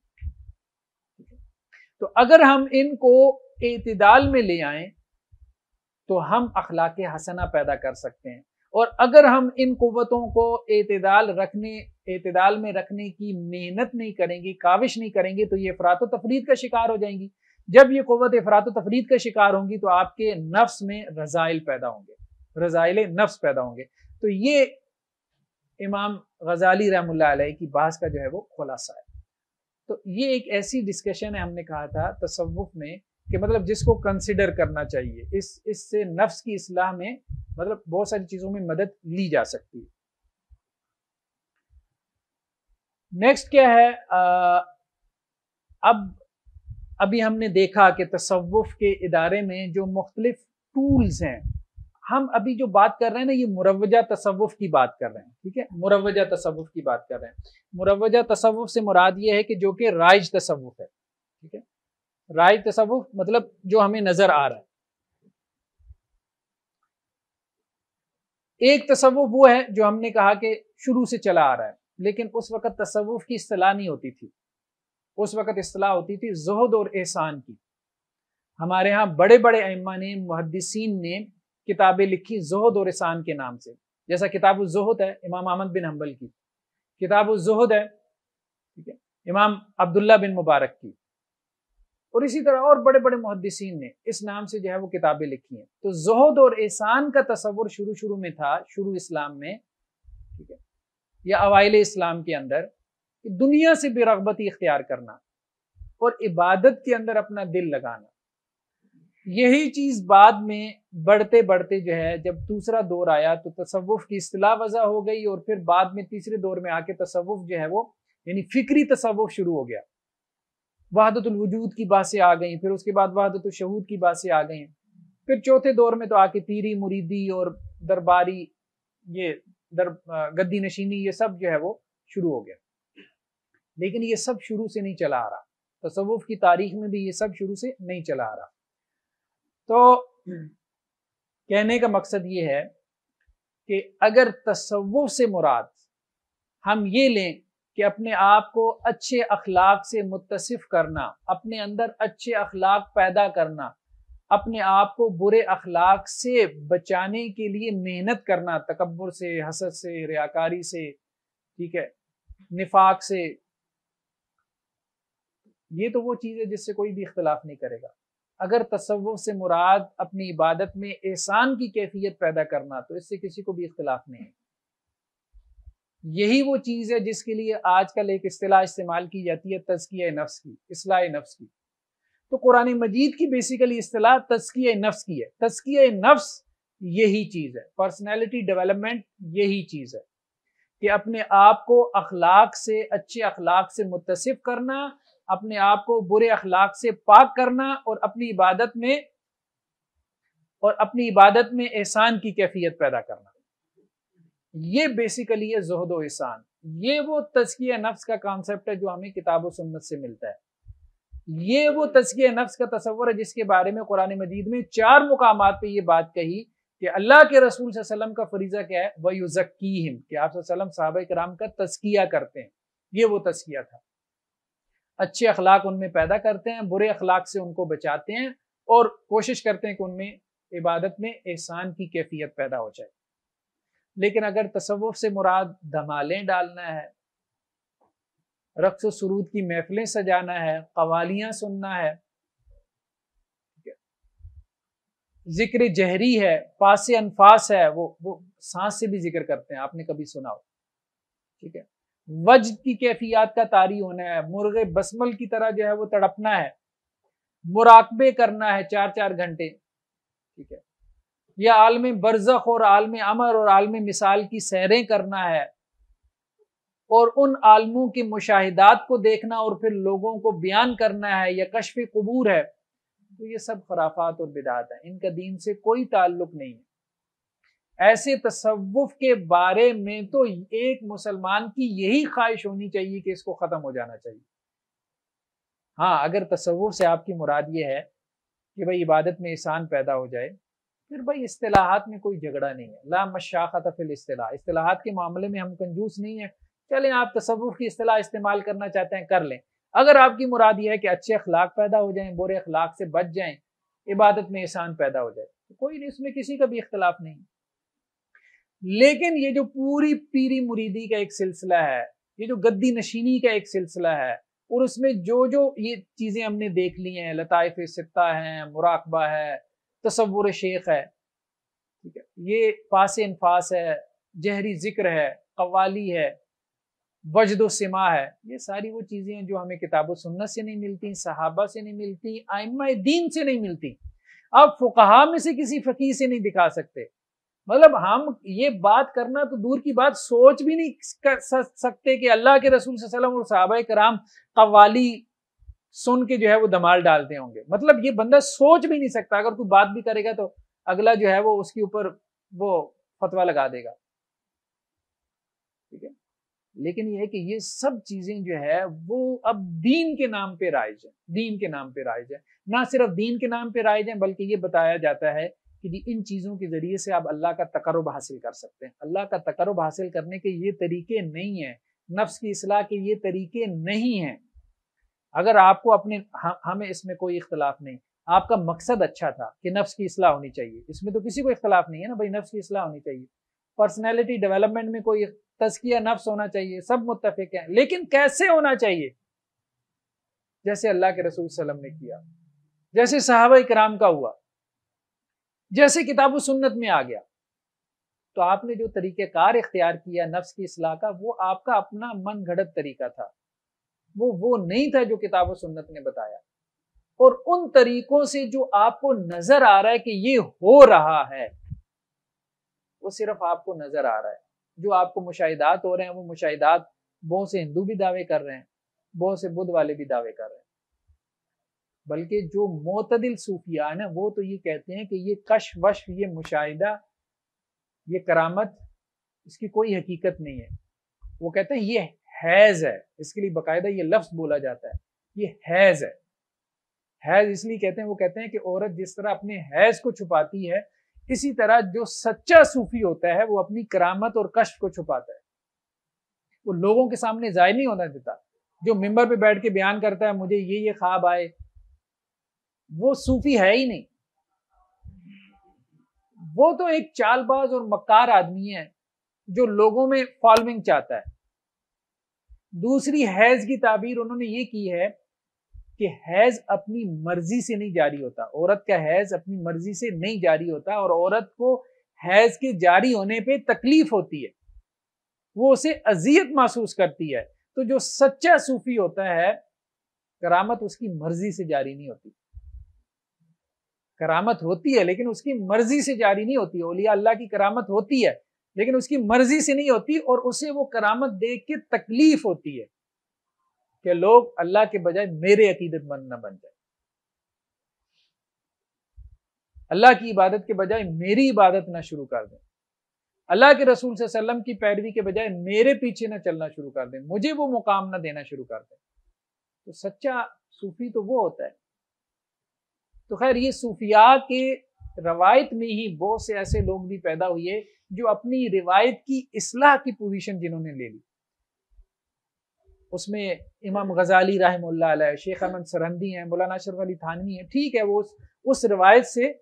تو اگر ہم ان کو اعتدال میں لے آئیں تو ہم اخلاق حسنہ پیدا کر سکتے ہیں. اور اگر ہم ان قوتوں کو اعتدال میں رکھنے کی محنت نہیں کریں گے، کاوش نہیں کریں گے تو یہ افراط و تفرید کا شکار ہو جائیں گی. جب یہ قوت افراط و تفرید کا شکار ہوں گی تو آپ کے نفس میں رذائل پیدا ہوں گے، رذائل نفس پیدا ہوں گے. تو یہ امام غزالی رحم اللہ علیہ کی بحث کا جو ہے وہ خلاصہ ہے. تو یہ ایک ایسی ڈسکشن ہے، ہم نے کہا تھا تصوف میں کہ مطلب جس کو کنسیڈر کرنا چاہیے. اس سے نفس کی اصلاح میں مطلب بہت ساری چیزوں میں مدد لی جا سکتی ہے. نیکسٹ کیا ہے؟ ابھی ہم نے دیکھا کہ تصوف کے ادارے میں جو مختلف ٹولز ہیں، ہم ابھی جو بات کر رہے ہیں نا، یہ مروجہ تصوف کی بات کر رہے ہیں. ٹھیک ہے، مروجہ تصوف کی بات کر رہے ہیں. مروجہ تصوف سے مراد یہ ہے کہ جو کہ رائج تصوف ہے. ٹھیک ہے، رائج تصوف مطلب جو ہمیں نظر آ رہا ہے. ایک تصوف وہ ہے جو ہم نے کہا کہ شروع سے چلا آ رہا ہے، لیکن اس وقت تصوف کی اصطلاح نہیں ہوتی تھی. اس وقت اصطلاح ہوتی تھی زہد اور احسان کی. ہمارے ہاں بڑے بڑے ائمہ نے، محدثین نے کتابیں لکھی زہد اور احسان کے نام سے. جیسا کتاب الزہد ہے امام احمد بن حنبل کی، کتاب الزہد ہے ٹھیک ہے امام عبداللہ بن مبارک کی، اور اسی طرح اور بڑے بڑے محدثین نے اس نام سے جو ہے وہ کتابیں لکھی ہیں. تو زہد اور احسان کا تصور شروع میں تھا، شروع اسلام میں، ٹھیک ہے، یا اوائل اسلام کے اندر، کہ دنیا سے بے رغبتی اختیار کرنا اور عبادت کے اندر اپنا دل لگانا. یہی چیز بعد میں بڑھتے بڑھتے جو ہے جب دوسرا دور آیا تو تصوف کی اصطلاح وضع ہو گئی، اور پھر بعد میں تیسرے دور میں آ کے تصوف جو ہے وہ یعنی فکری تصوف شروع ہو گیا. وحدت الوجود کی باتیں آ گئیں، پھر اس کے بعد وحدت الشہود کی باتیں آ گئیں، پھر چوتھے دور میں تو آ کے پیری مریدی اور درباری، یہ گدی نشینی، یہ سب جو ہے وہ شروع ہو گیا. لیکن یہ سب شروع سے نہیں چلا آ رہا، تصوف کی تاریخ میں بھی یہ سب شروع سے نہیں چلا آ رہا. تو کہنے کا مقصد یہ ہے کہ اگر تصوف سے مراد ہم یہ لیں کہ اپنے آپ کو اچھے اخلاق سے متصف کرنا، اپنے اندر اچھے اخلاق پیدا کرنا، اپنے آپ کو برے اخلاق سے بچانے کے لیے محنت کرنا، تکبر سے، حسد سے، ریاکاری سے، ٹھیک ہے، نفاق سے، یہ تو وہ چیز ہے جس سے کوئی بھی اختلاف نہیں کرے گا. اگر تصوف سے مراد اپنی عبادت میں احسان کی کیفیت پیدا کرنا تو اس سے کسی کو بھی اختلاف نہیں ہے. یہی وہ چیز ہے جس کے لیے آج کل ایک اصطلاح استعمال کی جاتی ہے تزکیہ نفس کی، اصلاح نفس کی. تو قرآن مجید کی بیسیکلی اصطلاح تزکیہ نفس کی ہے. تزکیہ نفس یہی چیز ہے، پرسنالٹی ڈیولپمنٹ یہی چیز ہے کہ اپنے آپ کو اخلاق سے، اچھے اخلاق سے متصف کرنا، اپنے آپ کو برے اخلاق سے پاک کرنا، اور اپنی عبادت میں احسان کی کیفیت پیدا کرنا. یہ بیسیکلی ہے زہد و احسان. یہ وہ تزکیہ نفس کا کانسیپٹ ہے جو ہمیں کتاب و سنت سے ملتا ہے. یہ وہ تزکیہ نفس کا تصور ہے جس کے بارے میں قرآن مجید میں 4 مقامات پہ یہ بات کہی کہ اللہ کے رسول صلی اللہ علیہ وسلم کا فریضہ کیا ہے، وَيُزَكِّيهِمْ، کہ آپ صلی اللہ علیہ وسلم صحابہ کرام کا تزکیہ کرتے ہیں. یہ وہ تزکیہ تھا. اچھے اخلاق ان میں پیدا کرتے ہیں، برے اخلاق سے ان کو بچاتے ہیں، اور کوشش کرتے ہیں کہ ان میں عبادت میں احسان کی کیفیت پیدا ہو جائے. لیکن اگر تصوف سے مراد دھمالیں ڈالنا ہے، رقص و سرود کی محفلیں سجانا ہے، قوالیاں سننا ہے، ذکر جہری ہے، پاس انفاس ہے، وہ سانس سے بھی ذکر کرتے ہیں، آپ نے کبھی سنا ہو، ٹھیک ہے، وجد کی کیفیات کا طاری ہونا ہے، مرغ بسمل کی طرح جو ہے وہ تڑپنا ہے، مراقبے کرنا ہے 4 گھنٹے، ٹھیک ہے، یا عالم برزخ اور عالم امر اور عالم مثال کی سیریں کرنا ہے، اور ان عالموں کے مشاہدات کو دیکھنا اور پھر لوگوں کو بیان کرنا ہے، یا کشف قبور ہے. تو یہ سب خرافات اور بدعات ہیں، ان کا دین سے کوئی تعلق نہیں ہے. ایسے تصوف کے بارے میں تو ایک مسلمان کی یہی خواہش ہونی چاہیے کہ اس کو ختم ہو جانا چاہیے. ہاں، اگر تصوف سے آپ کی مراد یہ ہے کہ بھائی عبادت میں احسان پیدا ہو جائے، پھر بھائی اصطلاحات میں کوئی جھگڑا نہیں ہے. لا مشاقۃ فی الاصطلاح، اصطلاحات کے معاملے میں ہم کنجوس نہیں ہیں. چلیں، آپ تصوف کی اصطلاح استعمال کرنا چاہتے ہیں کر لیں. اگر آپ کی مراد یہ ہے کہ اچھے اخلاق پیدا ہو جائیں، برے اخلاق سے بچ جائیں، عبادت میں احسان پیدا ہو جائے، تو کوئی نہیں، اس میں کسی کا بھی اختلاف نہیں. لیکن یہ جو پوری پیری مریدی کا ایک سلسلہ ہے، یہ جو گدی نشینی کا ایک سلسلہ ہے، اور اس میں جو یہ چیزیں ہم نے دیکھ لی ہیں، لطائف ستہ ہیں، مراقبہ ہے، تصور شیخ ہے، ٹھیک ہے، یہ پاس انفاس ہے، جہری ذکر ہے، قوالی ہے، وجد و سما ہے، یہ ساری وہ چیزیں ہیں جو ہمیں کتاب و سنت سے نہیں ملتی، صحابہ سے نہیں ملتی، ائمہ دین سے نہیں ملتی. آپ فقہا میں سے کسی فقیہ سے نہیں دکھا سکتے. مطلب ہم یہ بات کرنا تو دور کی بات، سوچ بھی نہیں کر سکتے کہ اللہ کے رسول صلی اللہ علیہ وسلم اور صحابہ کرام قوالی سن کے جو ہے وہ دھمال ڈالتے ہوں گے. مطلب یہ بندہ سوچ بھی نہیں سکتا. اگر کوئی بات بھی کرے گا تو اگلا جو ہے وہ اس کے اوپر وہ فتویٰ لگا دے گا، ٹھیک ہے. لیکن یہ ہے کہ یہ سب چیزیں جو ہے وہ اب دین کے نام پہ رائج ہیں، دین کے نام پہ رائج ہیں. نہ صرف دین کے نام پہ رائج ہیں بلکہ یہ بتایا جاتا ہے کہ ان چیزوں کے ذریعے سے آپ اللہ کا تقرب حاصل کر سکتے ہیں. اللہ کا تقرب حاصل کرنے کے یہ طریقے نہیں ہیں، نفس کی اصلاح کے یہ طریقے نہیں ہیں. اگر آپ کو ہمیں اس میں کوئی اختلاف نہیں، آپ کا مقصد اچھا تھا کہ نفس کی اصلاح ہونی چاہیے، اس میں تو کسی کو اختلاف نہیں ہے نا بھائی، نفس کی اصلاح ہونی چاہیے، پرسنالٹی ڈیولپمنٹ میں کوئی تزکیہ نفس ہونا چاہیے، سب متفق ہیں. لیکن کیسے ہونا چاہیے؟ جیسے اللہ کے رسول صلی اللہ علیہ وسلم نے کیا، جیسے صحابہ کرام کا ہوا، جیسے کتاب و سنت میں آ گیا. تو آپ نے جو طریقہ کار اختیار کیا نفس کی اصلاح کا، وہ آپ کا اپنا من گھڑت طریقہ تھا، وہ نہیں تھا جو کتاب و سنت نے بتایا. اور ان طریقوں سے جو آپ کو نظر آ رہا ہے کہ یہ ہو رہا ہے، وہ صرف آپ کو نظر آ رہا ہے. جو آپ کو مشاہدات ہو رہے ہیں، وہ مشاہدات بہت سے ہندو بھی دعوے کر رہے ہیں، بہت سے بدھ والے بھی دعوے کر رہے ہیں. بلکہ جو معتدل صوفیاء ہیں وہ تو یہ کہتے ہیں کہ یہ کشف وشف، یہ مشاہدہ، یہ کرامت، اس کی کوئی حقیقت نہیں ہے. وہ کہتے ہیں یہ حیض ہے، اس کے لیے باقاعدہ یہ لفظ بولا جاتا ہے، یہ حیض ہے. حیض اس لیے کہتے ہیں، وہ کہتے ہیں کہ عورت جس طرح اپنے حیض کو چھپاتی ہے، اسی طرح جو سچا صوفی ہوتا ہے وہ اپنی کرامت اور کشف کو چھپاتا ہے. وہ لوگوں کے سامنے ظاہر نہیں ہونا دیتا. جو ممبر پہ بیٹھ کے بیان کرتا ہے مجھے یہ خواب آئے، وہ صوفی ہے ہی نہیں. وہ تو ایک چال باز اور مکار آدمی ہے جو لوگوں میں فالوئنگ چاہتا ہے. دوسری حیض کی تعبیر انہوں نے یہ کی ہے کہ حیض اپنی مرضی سے نہیں جاری ہوتا، عورت کا حیض اپنی مرضی سے نہیں جاری ہوتا، اور عورت کو حیض کے جاری ہونے پہ تکلیف ہوتی ہے، وہ اسے اذیت محسوس کرتی ہے۔ تو جو سچا صوفی ہوتا ہے، کرامت اس کی مرضی سے جاری نہیں ہوتی، کرامت ہوتی ہے لیکن اس کی مرضی سے جاری نہیں ہوتی۔ اولیاء اللہ کی کرامت ہوتی ہے لیکن اس کی مرضی سے نہیں ہوتی، اور اسے وہ کرامت دیکھ کے تکلیف ہوتی ہے کہ لوگ اللہ کے بجائے میرے عقیدت مند نہ بن جائے، اللہ کی عبادت کے بجائے میری عبادت نہ شروع کر دیں، اللہ کے رسول صلی اللہ علیہ وسلم کی پیروی کے بجائے میرے پیچھے نہ چلنا شروع کر دیں، مجھے وہ مقام نہ دینا شروع کر دیں۔ تو سچا صوفی تو وہ ہوتا ہے۔ تو خیر، یہ صوفیاء کے روایت میں ہی بہت سے ایسے لوگ بھی پیدا ہوئے جو اپنی روایت کی اصلاح کی پوزیشن جنہوں نے لے لی۔ اس میں امام غزالی رحم اللہ علیہ، شیخ احمد سرہندی ہیں، مولانا اشرف علی تھانوی ہیں، ٹھیک ہے وہ اس روایت سے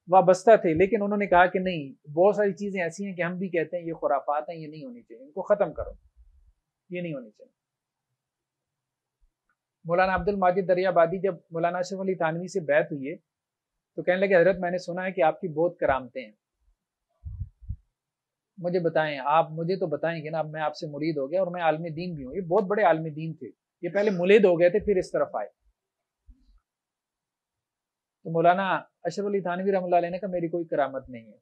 وابستہ تھے، لیکن انہوں نے کہا کہ نہیں، بہت ساری چیزیں ایسی ہیں کہ ہم بھی کہتے ہیں یہ خرافات ہیں، یہ نہیں ہونی چاہیے، ان کو ختم کرو، یہ نہیں ہونی چاہیے۔ مولانا عبد الماجد دریا بادی جب مولانا اشرف علی تھانوی سے بیعت ہوئی ہے تو کہنے لگے حضرت میں نے سنا ہے کہ آپ کی بہت کرامتیں ہیں، مجھے بتائیں، آپ مجھے تو بتائیں گے نا، اب میں آپ سے مرید ہو گیا اور میں عالم دین بھی ہوں۔ یہ بہت بڑے عالم دین تھے، یہ پہلے ملید ہو گئے تھے پھر اس طرف آئے۔ تو مولانا اشرف علی تھانوی رحمۃ اللہ علیہ نے کہا میری کوئی کرامت نہیں ہے۔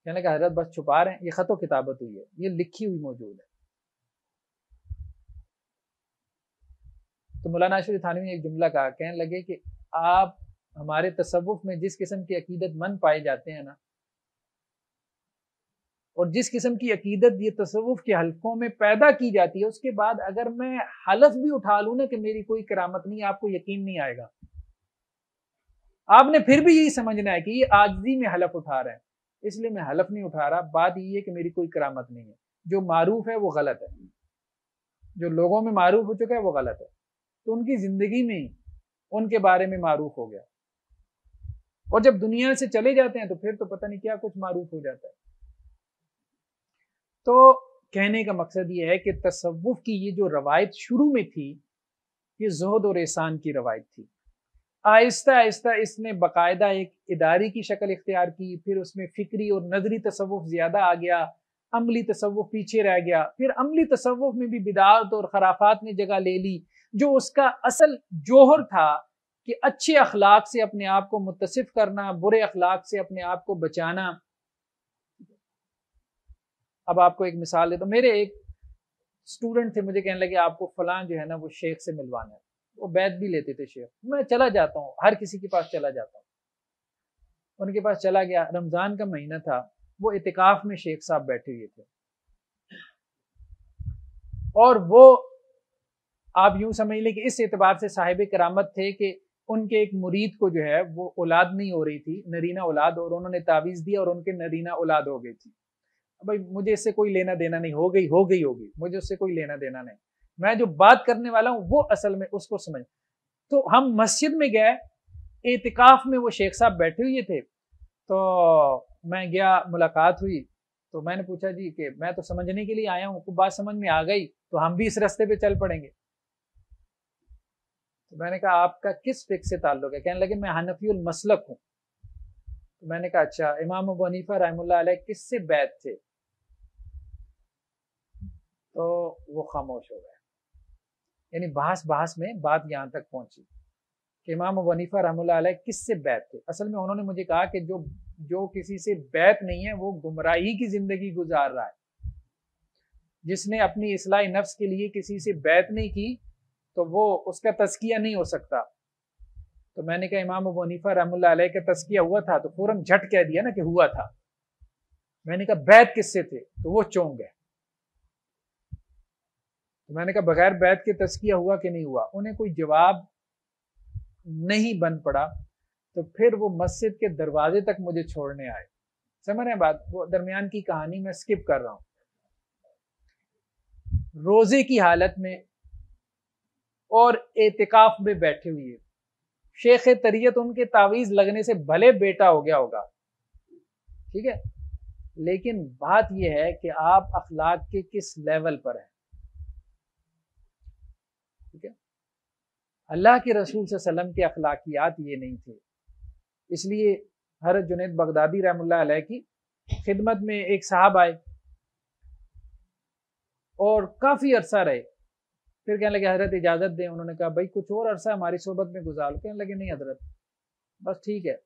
کہنے لگا حضرت بس چھپا رہے ہیں، یہ خط و کتابت ہوئی ہے، یہ لکھی ہوئی موجود ہے۔ تو مولانا اشرف علی تھانوی نے ایک جملہ کہا، کہنے لگے کہ آپ ہمارے تصوف میں جس قسم کی عقیدت مند پائے جاتے ہیں نا، اور جس قسم کی عقیدت یہ تصوف کے حلقوں میں پیدا کی جاتی ہے، اس کے بعد اگر میں حلف بھی اٹھا لوں نا کہ میری کوئی کرامت نہیں، آپ کو یقین نہیں آئے گا، آپ نے پھر بھی یہی سمجھنا ہے کہ یہ عاجزی میں حلف اٹھا رہے ہیں، اس لیے میں حلف نہیں اٹھا رہا، بات یہ ہے کہ میری کوئی کرامت نہیں ہے، جو معروف ہے وہ غلط ہے، جو لوگوں میں معروف ہو چکا ہے وہ غلط ہے۔ تو ان کی زندگی میں ان کے بارے میں معروف ہو گیا، اور جب دنیا سے چلے جاتے ہیں تو پھر تو پتہ نہیں کیا کچھ معروف ہو جاتا ہے۔ تو کہنے کا مقصد یہ ہے کہ تصوف کی یہ جو روایت شروع میں تھی، یہ زہد اور احسان کی روایت تھی۔ آہستہ آہستہ اس نے باقاعدہ ایک اداری کی شکل اختیار کی، پھر اس میں فکری اور نظری تصوف زیادہ آ گیا، عملی تصوف پیچھے رہ گیا، پھر عملی تصوف میں بھی بدعات اور خرافات نے جگہ لے لی، جو اس کا اصل جوہر تھا کہ اچھے اخلاق سے اپنے آپ کو متصف کرنا، برے اخلاق سے اپنے آپ کو بچانا۔ اب آپ کو ایک مثال دے تو، میرے ایک اسٹوڈنٹ تھے، مجھے کہنے لگے آپ کو فلاں جو ہے نا وہ شیخ سے ملوانا ہے، وہ بیعت بھی لیتے تھے شیخ، میں چلا جاتا ہوں، ہر کسی کے پاس چلا جاتا ہوں، ان کے پاس چلا گیا، رمضان کا مہینہ تھا، وہ اعتکاف میں شیخ صاحب بیٹھے ہوئے تھے، اور وہ آپ یوں سمجھ لیں کہ اس اعتبار سے صاحب کرامت تھے کہ ان کے ایک مرید کو جو ہے وہ اولاد نہیں ہو رہی تھی، نرینہ اولاد، اور انہوں نے تعویذ دیا اور ان کے نرینہ اولاد ہو گئی تھی۔ بھائی مجھے اس سے کوئی لینا دینا نہیں، ہو گئی مجھے اس سے کوئی لینا دینا نہیں، میں جو بات کرنے والا ہوں وہ اصل میں اس کو سمجھ۔ تو ہم مسجد میں گئے، اعتکاف میں وہ شیخ صاحب بیٹھے ہوئے تھے، تو میں گیا، ملاقات ہوئی، تو میں نے پوچھا جی کہ میں تو سمجھنے کے لیے آیا ہوں، کوئی بات سمجھ میں آ گئی تو ہم بھی اس راستے پہ چل پڑیں گے۔ تو میں نے کہا آپ کا کس فقہ سے تعلق ہے؟ کہنے لگے میں حنفی المسلک ہوں۔ تو میں نے کہا اچھا، امام ابو حنیفہ رحمہ اللہ علیہ کس سے بیعت تھے؟ تو وہ خاموش ہو گئے، یعنی بحث میں بات یہاں تک پہنچی کہ امام ابو حنیفہ رحمہ اللہ علیہ کس سے بیعت تھے۔ اصل میں انہوں نے مجھے کہا کہ جو کسی سے بیعت نہیں ہے وہ گمراہی کی زندگی گزار رہا ہے، جس نے اپنی اصلاح نفس کے لیے کسی سے بیعت نہیں کی تو وہ اس کا تزکیہ نہیں ہو سکتا۔ تو میں نے کہا امام ابو حنیفہ رحمہ اللہ علیہ کا تزکیہ ہوا تھا؟ تو فوراً جھٹ کہہ دیا نا کہ ہوا تھا۔ میں نے کہا بیعت کس سے تھے؟ تو وہ چونک گئے۔ تو میں نے کہا بغیر بیعت کے تزکیہ ہوا کہ نہیں ہوا؟ انہیں کوئی جواب نہیں بن پڑا، تو پھر وہ مسجد کے دروازے تک مجھے چھوڑنے آئے۔ سمجھ رہے ہیں بات؟ وہ درمیان کی کہانی میں سکپ کر رہا ہوں۔ روزے کی حالت میں اور اعتکاف میں بیٹھے ہوئے، شیخ طریقت ان کے تعویذ لگنے سے بھلے بیٹا ہو گیا ہوگا، ٹھیک ہے، لیکن بات یہ ہے کہ آپ اخلاق کے کس لیول پر ہیں، ٹھیک ہے۔ اللہ کے رسول صلی اللہ علیہ وسلم کے اخلاقیات یہ نہیں تھے. اس لیے حضرت جنید بغدادی رحم اللہ علیہ کی خدمت میں ایک صاحب آئے اور کافی عرصہ رہے. پھر کہنے لگے حضرت اجازت دیں. انہوں نے کہا بھائی کچھ اور عرصہ ہماری صحبت میں گزار لو. کہنے لگے نہیں حضرت بس ٹھیک ہے.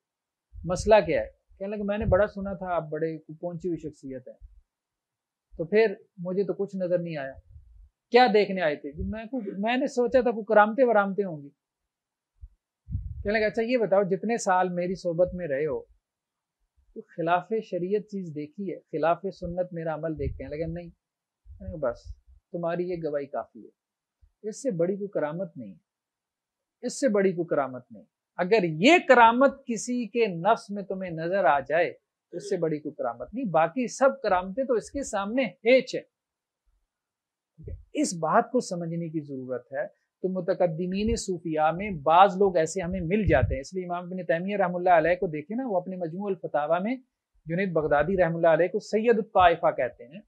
مسئلہ کیا ہے؟ کہنے لگے میں نے بڑا سنا تھا آپ بڑے پہنچی ہوئی شخصیت ہیں. تو پھر مجھے تو کچھ نظر نہیں آیا. کیا دیکھنے آئے تھے؟ میں نے سوچا تھا کوئی کرامتیں ورامتیں ہوں گی. کہنے لگے اچھا یہ بتاؤ جتنے سال میری صحبت میں رہے ہو تو خلاف شریعت چیز دیکھی ہے؟ خلاف سنت میرا عمل دیکھتے ہیں؟ لیکن نہیں. بس تمہاری یہ گواہی کافی ہے. اس سے بڑی کوئی کرامت نہیں. اس سے بڑی کوئی کرامت نہیں. اگر یہ کرامت کسی کے نفس میں تمہیں نظر آ جائے تو اس سے بڑی کوئی کرامت نہیں. باقی سب کرامتیں تو اس کے سامنے ہیچ ہے. اس بات کو سمجھنے کی ضرورت ہے. تو متقدمین صوفیاء میں بعض لوگ ایسے ہمیں مل جاتے ہیں. اس لیے امام ابن تیمیہ رحم اللہ علیہ کو دیکھیں نا, وہ اپنے مجموع الفتاوی میں جنید بغدادی رحم اللہ علیہ کو سید الطائفہ کہتے ہیں.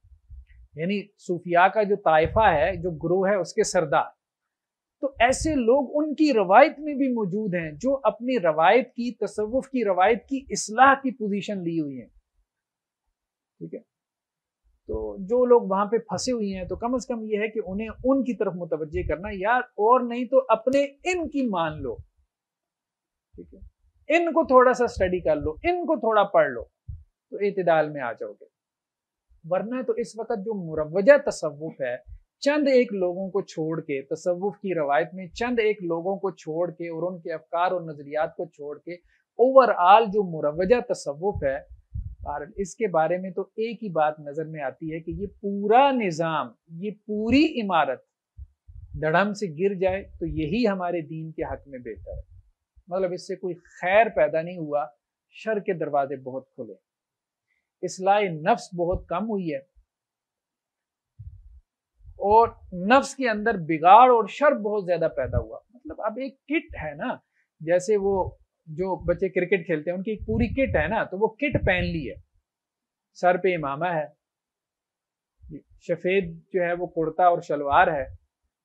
یعنی صوفیاء کا جو طائفہ ہے, جو گروہ ہے, اس کے سردار. تو ایسے لوگ ان کی روایت میں بھی موجود ہیں جو اپنی روایت کی, تصوف کی روایت کی اصلاح کی پوزیشن لی ہوئی ہیں. ٹھیک ہے. تو جو لوگ وہاں پہ پھنسے ہوئی ہیں تو کم از کم یہ ہے کہ انہیں ان کی طرف متوجہ کرنا, یا اور نہیں تو اپنے ان کی مان لو. ٹھیک ہے. ان کو تھوڑا سا اسٹڈی کر لو, ان کو تھوڑا پڑھ لو تو اعتدال میں آ جاؤ گے. ورنہ تو اس وقت جو مروجہ تصوف ہے, چند ایک لوگوں کو چھوڑ کے, تصوف کی روایت میں چند ایک لوگوں کو چھوڑ کے اور ان کے افکار اور نظریات کو چھوڑ کے اوور آل جو مروجہ تصوف ہے, اس کے بارے میں تو ایک ہی بات نظر میں آتی ہے کہ یہ پورا نظام, یہ پوری عمارت دھڑم سے گر جائے تو یہی ہمارے دین کے حق میں بہتر ہے. مطلب اس سے کوئی خیر پیدا نہیں ہوا, شر کے دروازے بہت کھلے, اصلاح نفس بہت کم ہوئی ہے, اور نفس کے اندر بگاڑ اور شر بہت زیادہ پیدا ہوا. مطلب اب ایک کٹ ہے نا, جیسے وہ جو بچے کرکٹ کھیلتے ہیں ان کی ایک پوری کٹ ہے نا, تو وہ کٹ پہن لی ہے, سر پہ امامہ ہے, سفید جو ہے وہ کرتا اور شلوار ہے,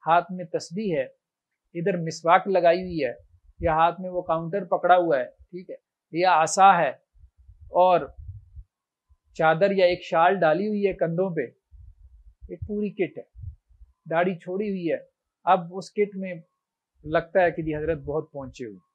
ہاتھ میں تسبیح ہے, ادھر مسواک لگائی ہوئی ہے, یا ہاتھ میں وہ کاؤنٹر پکڑا ہوا ہے, ٹھیک ہے, یا عصا ہے, اور چادر یا ایک شال ڈالی ہوئی ہے کندھوں پہ. ایک پوری کٹ ہے, داڑھی چھوڑی ہوئی ہے. اب اس کٹ میں لگتا ہے کہ جی حضرت بہت پہنچے ہوئے.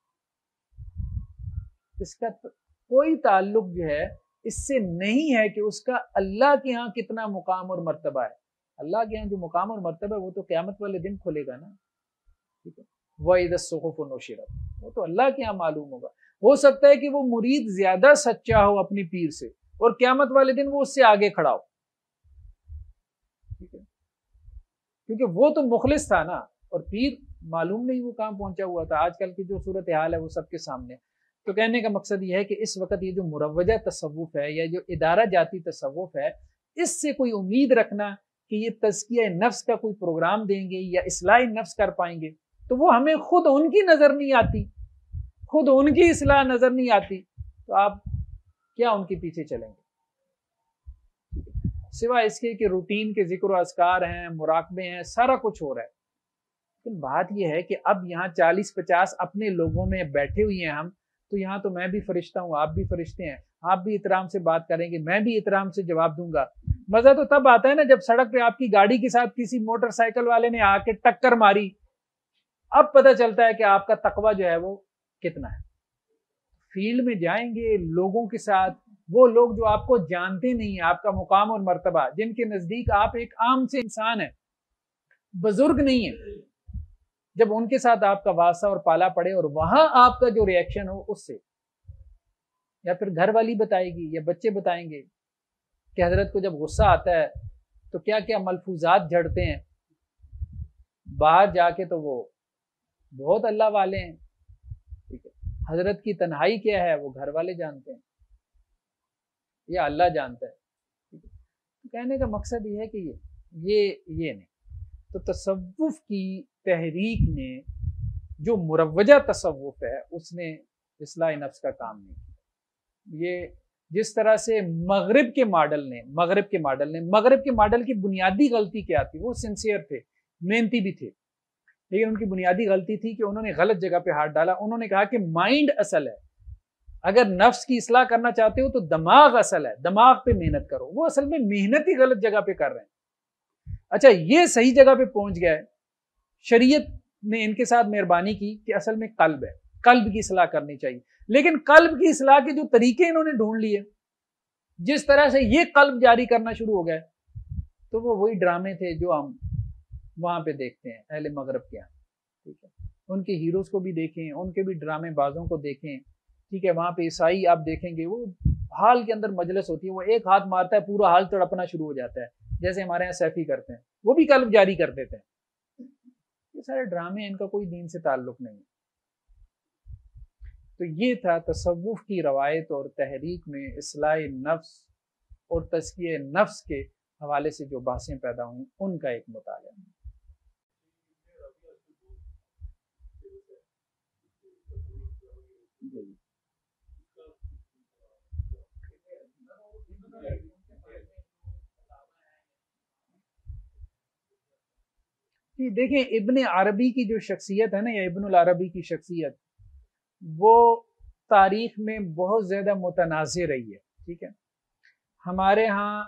اس کا کوئی تعلق جو ہے اس سے نہیں ہے کہ اس کا اللہ کے ہاں کتنا مقام اور مرتبہ ہے. اللہ کے ہاں جو مقام اور مرتبہ ہے وہ تو قیامت والے دن کھلے گا نا. ٹھیک ہے. وَإِذَا الصُّحُفُ نُشِرَتْ, وہ تو اللہ کے ہاں معلوم ہوگا. ہو سکتا ہے کہ وہ مرید زیادہ سچا ہو اپنی پیر سے, اور قیامت والے دن وہ اس سے آگے کھڑا ہو. ٹھیک ہے. کیونکہ وہ تو مخلص تھا نا, اور پیر معلوم نہیں وہ کہاں پہنچا ہوا تھا. آج کل کی جو صورتحال ہے وہ سب کے سامنے. تو کہنے کا مقصد یہ ہے کہ اس وقت یہ جو مروجہ تصوف ہے, یا جو ادارہ جاتی تصوف ہے, اس سے کوئی امید رکھنا کہ یہ تزکیہ نفس کا کوئی پروگرام دیں گے یا اصلاح نفس کر پائیں گے, تو وہ ہمیں خود ان کی نظر نہیں آتی, خود ان کی اصلاح نظر نہیں آتی, تو آپ کیا ان کے پیچھے چلیں گے؟ سوائے اس کے کہ روٹین کے ذکر و اذکار ہیں, مراقبے ہیں, سارا کچھ ہو رہا ہے. لیکن بات یہ ہے کہ اب یہاں 40-50 اپنے لوگوں میں بیٹھے ہوئے ہیں ہم, تو یہاں تو میں بھی فرشتہ ہوں, آپ بھی فرشتے ہیں, آپ بھی احترام سے بات کریں گے, میں بھی احترام سے جواب دوں گا. مزہ تو تب آتا ہے نا جب سڑک پہ آپ کی گاڑی کے ساتھ کسی موٹر سائیکل والے نے آ کے ٹکر ماری, اب پتہ چلتا ہے کہ آپ کا تقویٰ جو ہے وہ کتنا ہے. فیلڈ میں جائیں گے لوگوں کے ساتھ, وہ لوگ جو آپ کو جانتے نہیں ہیں, آپ کا مقام اور مرتبہ, جن کے نزدیک آپ ایک عام سے انسان ہیں, بزرگ نہیں ہیں, جب ان کے ساتھ آپ کا واسطہ اور پالا پڑے, اور وہاں آپ کا جو ریئیکشن ہو اس سے, یا پھر گھر والی بتائے گی یا بچے بتائیں گے کہ حضرت کو جب غصہ آتا ہے تو کیا کیا ملفوظات جھڑتے ہیں, باہر جا کے تو وہ بہت اللہ والے ہیں. ٹھیک ہے. حضرت کی تنہائی کیا ہے وہ گھر والے جانتے ہیں یا اللہ جانتا ہے. ٹھیک ہے. تو کہنے کا مقصد یہ ہے کہ یہ نہیں. تو تصوف کی تحریک نے, جو مروجہ تصوف ہے, اس نے اصلاح نفس کا کام نہیں کیا. یہ جس طرح سے مغرب کے ماڈل کی بنیادی غلطی کیا تھی, وہ سنسیئر تھے, محنتی بھی تھے, لیکن ان کی بنیادی غلطی تھی کہ انہوں نے غلط جگہ پہ ہاتھ ڈالا. انہوں نے کہا کہ مائنڈ اصل ہے، اگر نفس کی اصلاح کرنا چاہتے ہو تو دماغ اصل ہے، دماغ پہ محنت کرو. وہ اصل میں محنت ہی غلط جگہ پہ کر رہے ہیں. اچھا یہ صحیح جگہ پہ پہنچ گیا ہے. شریعت نے ان کے ساتھ مہربانی کی کہ اصل میں قلب ہے، قلب کی اصلاح کرنی چاہیے. لیکن قلب کی اصلاح کے جو طریقے انہوں نے ڈھونڈ لیے، جس طرح سے یہ قلب جاری کرنا شروع ہو گئے، تو وہ وہی ڈرامے تھے جو ہم وہاں پہ دیکھتے ہیں اہل مغرب کے یہاں. ٹھیک ہے، ان کے ہیروز کو بھی دیکھیں، ان کے بھی ڈرامے بازوں کو دیکھیں. ٹھیک ہے، وہاں پہ عیسائی آپ دیکھیں گے، وہ ہال کے اندر مجلس ہوتی ہے، وہ ایک ہاتھ مارتا ہے پورا ہال تڑپنا شروع ہو جاتا ہے، جیسے ہمارے یہاں سیفی کرتے ہیں، وہ بھی قلب جاری کر دیتے ہیں. یہ سارے ڈرامے، ان کا کوئی دین سے تعلق نہیں. تو یہ تھا تصوف کی روایت اور تحریک میں اصلاح نفس اور تزکیہ نفس کے حوالے سے جو بحثیں پیدا ہوئیں ان کا ایک مطالعہ. دیکھیں ابن عربی کی جو شخصیت ہے نا، یا ابن العربی کی شخصیت، وہ تاریخ میں بہت زیادہ متنازع رہی ہے. ٹھیک ہے، ہمارے ہاں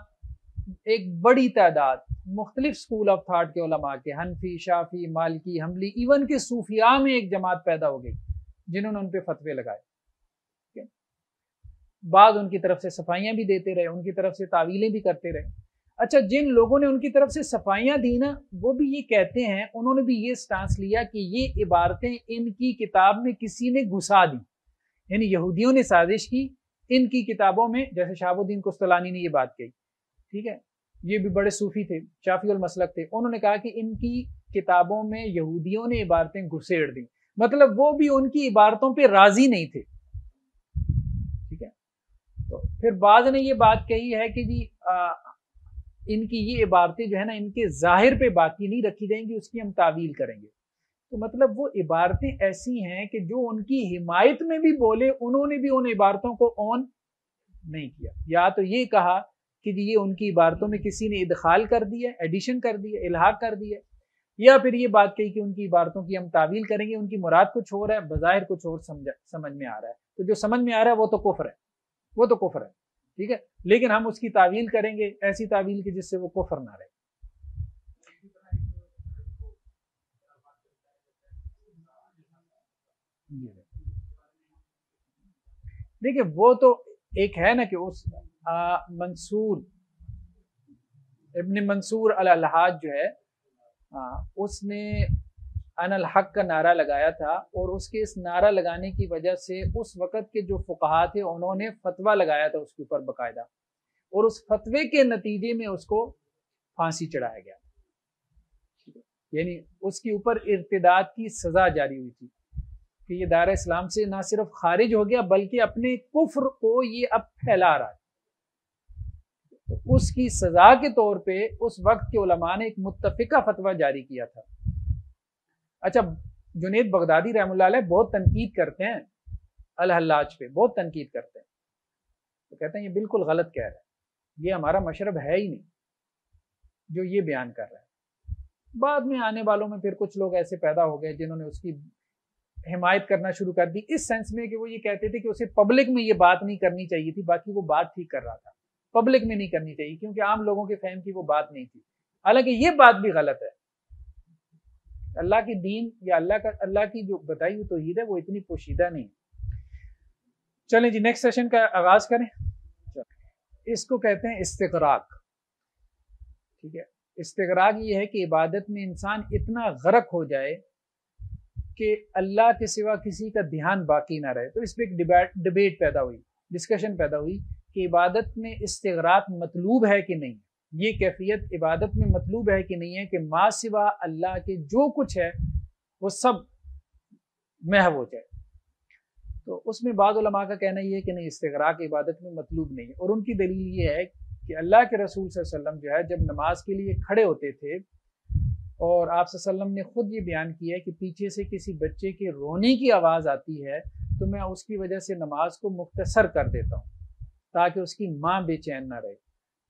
ایک بڑی تعداد مختلف سکول آف تھاٹ کے علماء کے، حنفی، شافی، مالکی، حنبلی، ایون کہ صوفیاء میں ایک جماعت پیدا ہو گئی جنہوں نے ان پہ فتوے لگائے. بعض ان کی طرف سے صفائیاں بھی دیتے رہے، ان کی طرف سے تعویلیں بھی کرتے رہے. اچھا، جن لوگوں نے ان کی طرف سے صفائیاں دی نا، وہ بھی یہ کہتے ہیں، انہوں نے بھی یہ سٹانس لیا کہ یہ عبارتیں ان کی کتاب میں کسی نے گھسا دی، یعنی یہودیوں نے سازش کی ان کی کتابوں میں. جیسے شہاب الدین قسطلانی نے یہ بات کہی. ٹھیک ہے، یہ بھی بڑے صوفی تھے، شافعی المسلک تھے. انہوں نے کہا کہ ان کی کتابوں میں یہودیوں نے عبارتیں گھسیڑ دیں، مطلب وہ بھی ان کی عبارتوں پہ راضی نہیں تھے. ٹھیک ہے، تو پھر بعض نے یہ بات کہی ہے کہ جی ان کی یہ عبارتیں جو ہے نا، ان کے ظاہر پہ باقی نہیں رکھی جائیں گی، اس کی ہم تعویل کریں گے. تو مطلب وہ عبارتیں ایسی ہیں کہ جو ان کی حمایت میں بھی بولے، انہوں نے بھی ان عبارتوں کو اون نہیں کیا. یا تو یہ کہا کہ جی یہ ان کی عبارتوں میں کسی نے ادخال کر دیا، ایڈیشن کر دیا، الحاق کر دیا، یا پھر یہ بات کہی کہ ان کی عبارتوں کی ہم تعویل کریں گے، ان کی مراد کچھ اور ہے، بظاہر کچھ اور سمجھ میں آ رہا ہے. تو جو سمجھ میں آ رہا ہے وہ تو کفر ہے، وہ تو کفر ہے. ٹھیک ہے، لیکن ہم اس کی تعویل کریں گے ایسی تعویل کی جس سے وہ کفر نہ رہے. دیکھیں وہ تو ایک ہے نا کہ اس منصور ابن منصور الحاج جو ہے، اس نے ان الحق کا نعرہ لگایا تھا، اور اس کے اس نعرہ لگانے کی وجہ سے اس وقت کے جو فقہا تھے انہوں نے فتویٰ لگایا تھا اس کے اوپر باقاعدہ، اور اس فتوے کے نتیجے میں اس کو پھانسی چڑھایا گیا، یعنی اس کے اوپر ارتداد کی سزا جاری ہوئی تھی کہ یہ دائرہ اسلام سے نہ صرف خارج ہو گیا بلکہ اپنے کفر کو یہ اب پھیلا رہا ہے. تو اس کی سزا کے طور پہ اس وقت کے علماء نے ایک متفقہ فتویٰ جاری کیا تھا. اچھا، جنید بغدادی رحمۃ اللہ علیہ بہت تنقید کرتے ہیں الحلاج پہ، بہت تنقید کرتے ہیں، تو کہتے ہیں یہ بالکل غلط کہہ رہا ہے، یہ ہمارا مشرب ہے ہی نہیں جو یہ بیان کر رہا ہے. بعد میں آنے والوں میں پھر کچھ لوگ ایسے پیدا ہو گئے جنہوں نے اس کی حمایت کرنا شروع کر دی، اس سینس میں کہ وہ یہ کہتے تھے کہ اسے پبلک میں یہ بات نہیں کرنی چاہیے تھی، باقی وہ بات ٹھیک کر رہا تھا، پبلک میں نہیں کرنی چاہیے کیونکہ عام لوگوں کے فہم کی وہ بات نہیں تھی. حالانکہ یہ بات بھی غلط ہے. اللہ کی دین یا اللہ کی جو بتائی ہوئی توحید ہے وہ اتنی پوشیدہ نہیں. چلیں جی نیکسٹ سیشن کا آغاز کریں. اس کو کہتے ہیں استغراق. ٹھیک ہے، استغراق یہ ہے کہ عبادت میں انسان اتنا غرق ہو جائے کہ اللہ کے سوا کسی کا دھیان باقی نہ رہے. تو اس پہ ایک ڈبیٹ پیدا ہوئی، ڈسکشن پیدا ہوئی کہ عبادت میں استغراق مطلوب ہے کہ نہیں، یہ کیفیت عبادت میں مطلوب ہے کہ نہیں ہے کہ ما سوا اللہ کے جو کچھ ہے وہ سب محو ہو جائے. تو اس میں بعض علماء کا کہنا یہ ہے کہ نہیں، استغراق عبادت میں مطلوب نہیں ہے، اور ان کی دلیل یہ ہے کہ اللہ کے رسول صلی اللہ علیہ وسلم جو ہے جب نماز کے لیے کھڑے ہوتے تھے، اور آپ صلی اللہ علیہ وسلم نے خود یہ بیان کیا ہے کہ پیچھے سے کسی بچے کے رونے کی آواز آتی ہے تو میں اس کی وجہ سے نماز کو مختصر کر دیتا ہوں تاکہ اس کی ماں بے چین نہ رہے.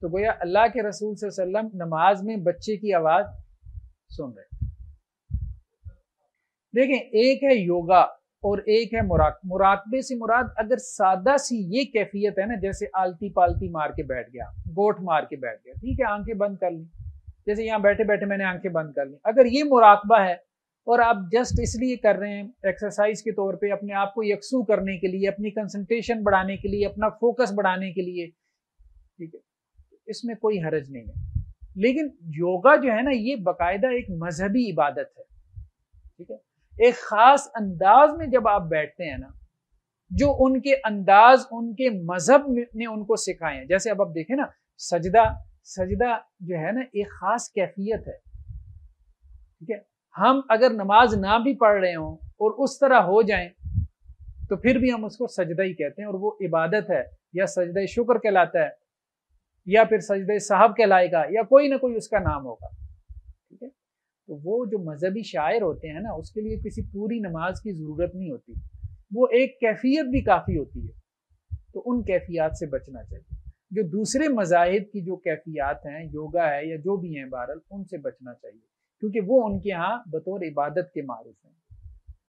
تو گویا اللہ کے رسول صلی اللہ علیہ وسلم نماز میں بچے کی آواز سن رہے. دیکھیں ایک ہے یوگا اور ایک ہے مراقبے سے مراد اگر سادہ سی یہ کیفیت ہے نا، جیسے آلتی پالتی مار کے بیٹھ گیا، گوٹھ مار کے بیٹھ گیا، ٹھیک ہے آنکھیں بند کر لی، جیسے یہاں بیٹھے بیٹھے میں نے آنکھیں بند کر لی، اگر یہ مراقبہ ہے اور آپ جسٹ اس لیے کر رہے ہیں ایکسرسائز کے طور پہ اپنے آپ کو یکسو کرنے کے لیے، اپنی کنسنٹریشن بڑھانے کے لیے، اپنا فوکس بڑھانے کے لیے، ٹھیک ہے، اس میں کوئی حرج نہیں ہے۔ لیکن یوگا جو ہے نا یہ باقاعدہ ایک مذہبی عبادت ہے، ٹھیک ہے، ایک خاص انداز میں جب آپ بیٹھتے ہیں نا، جو ان کے انداز ان کے مذہب نے ان کو سکھائے ہیں، جیسے اب آپ دیکھیں نا سجدہ جو ہے نا ایک خاص کیفیت ہے، ٹھیک ہے، ہم اگر نماز نہ بھی پڑھ رہے ہوں اور اس طرح ہو جائیں تو پھر بھی ہم اس کو سجدہ ہی کہتے ہیں، اور وہ عبادت ہے، یا سجدہ شکر کہلاتا ہے، یا پھر سجدہ صاحب کہلائے گا، یا کوئی نہ کوئی اس کا نام ہوگا، ٹھیک ہے۔ تو وہ جو مذہبی شاعر ہوتے ہیں نا اس کے لیے کسی پوری نماز کی ضرورت نہیں ہوتی، وہ ایک کیفیت بھی کافی ہوتی ہے، تو ان کیفیات سے بچنا چاہیے۔ جو دوسرے مذاہب کی جو کیفیات ہیں، یوگا ہے یا جو بھی ہیں بہرحال، ان سے بچنا چاہیے، کیونکہ وہ ان کے ہاں بطور عبادت کے معروف ہیں۔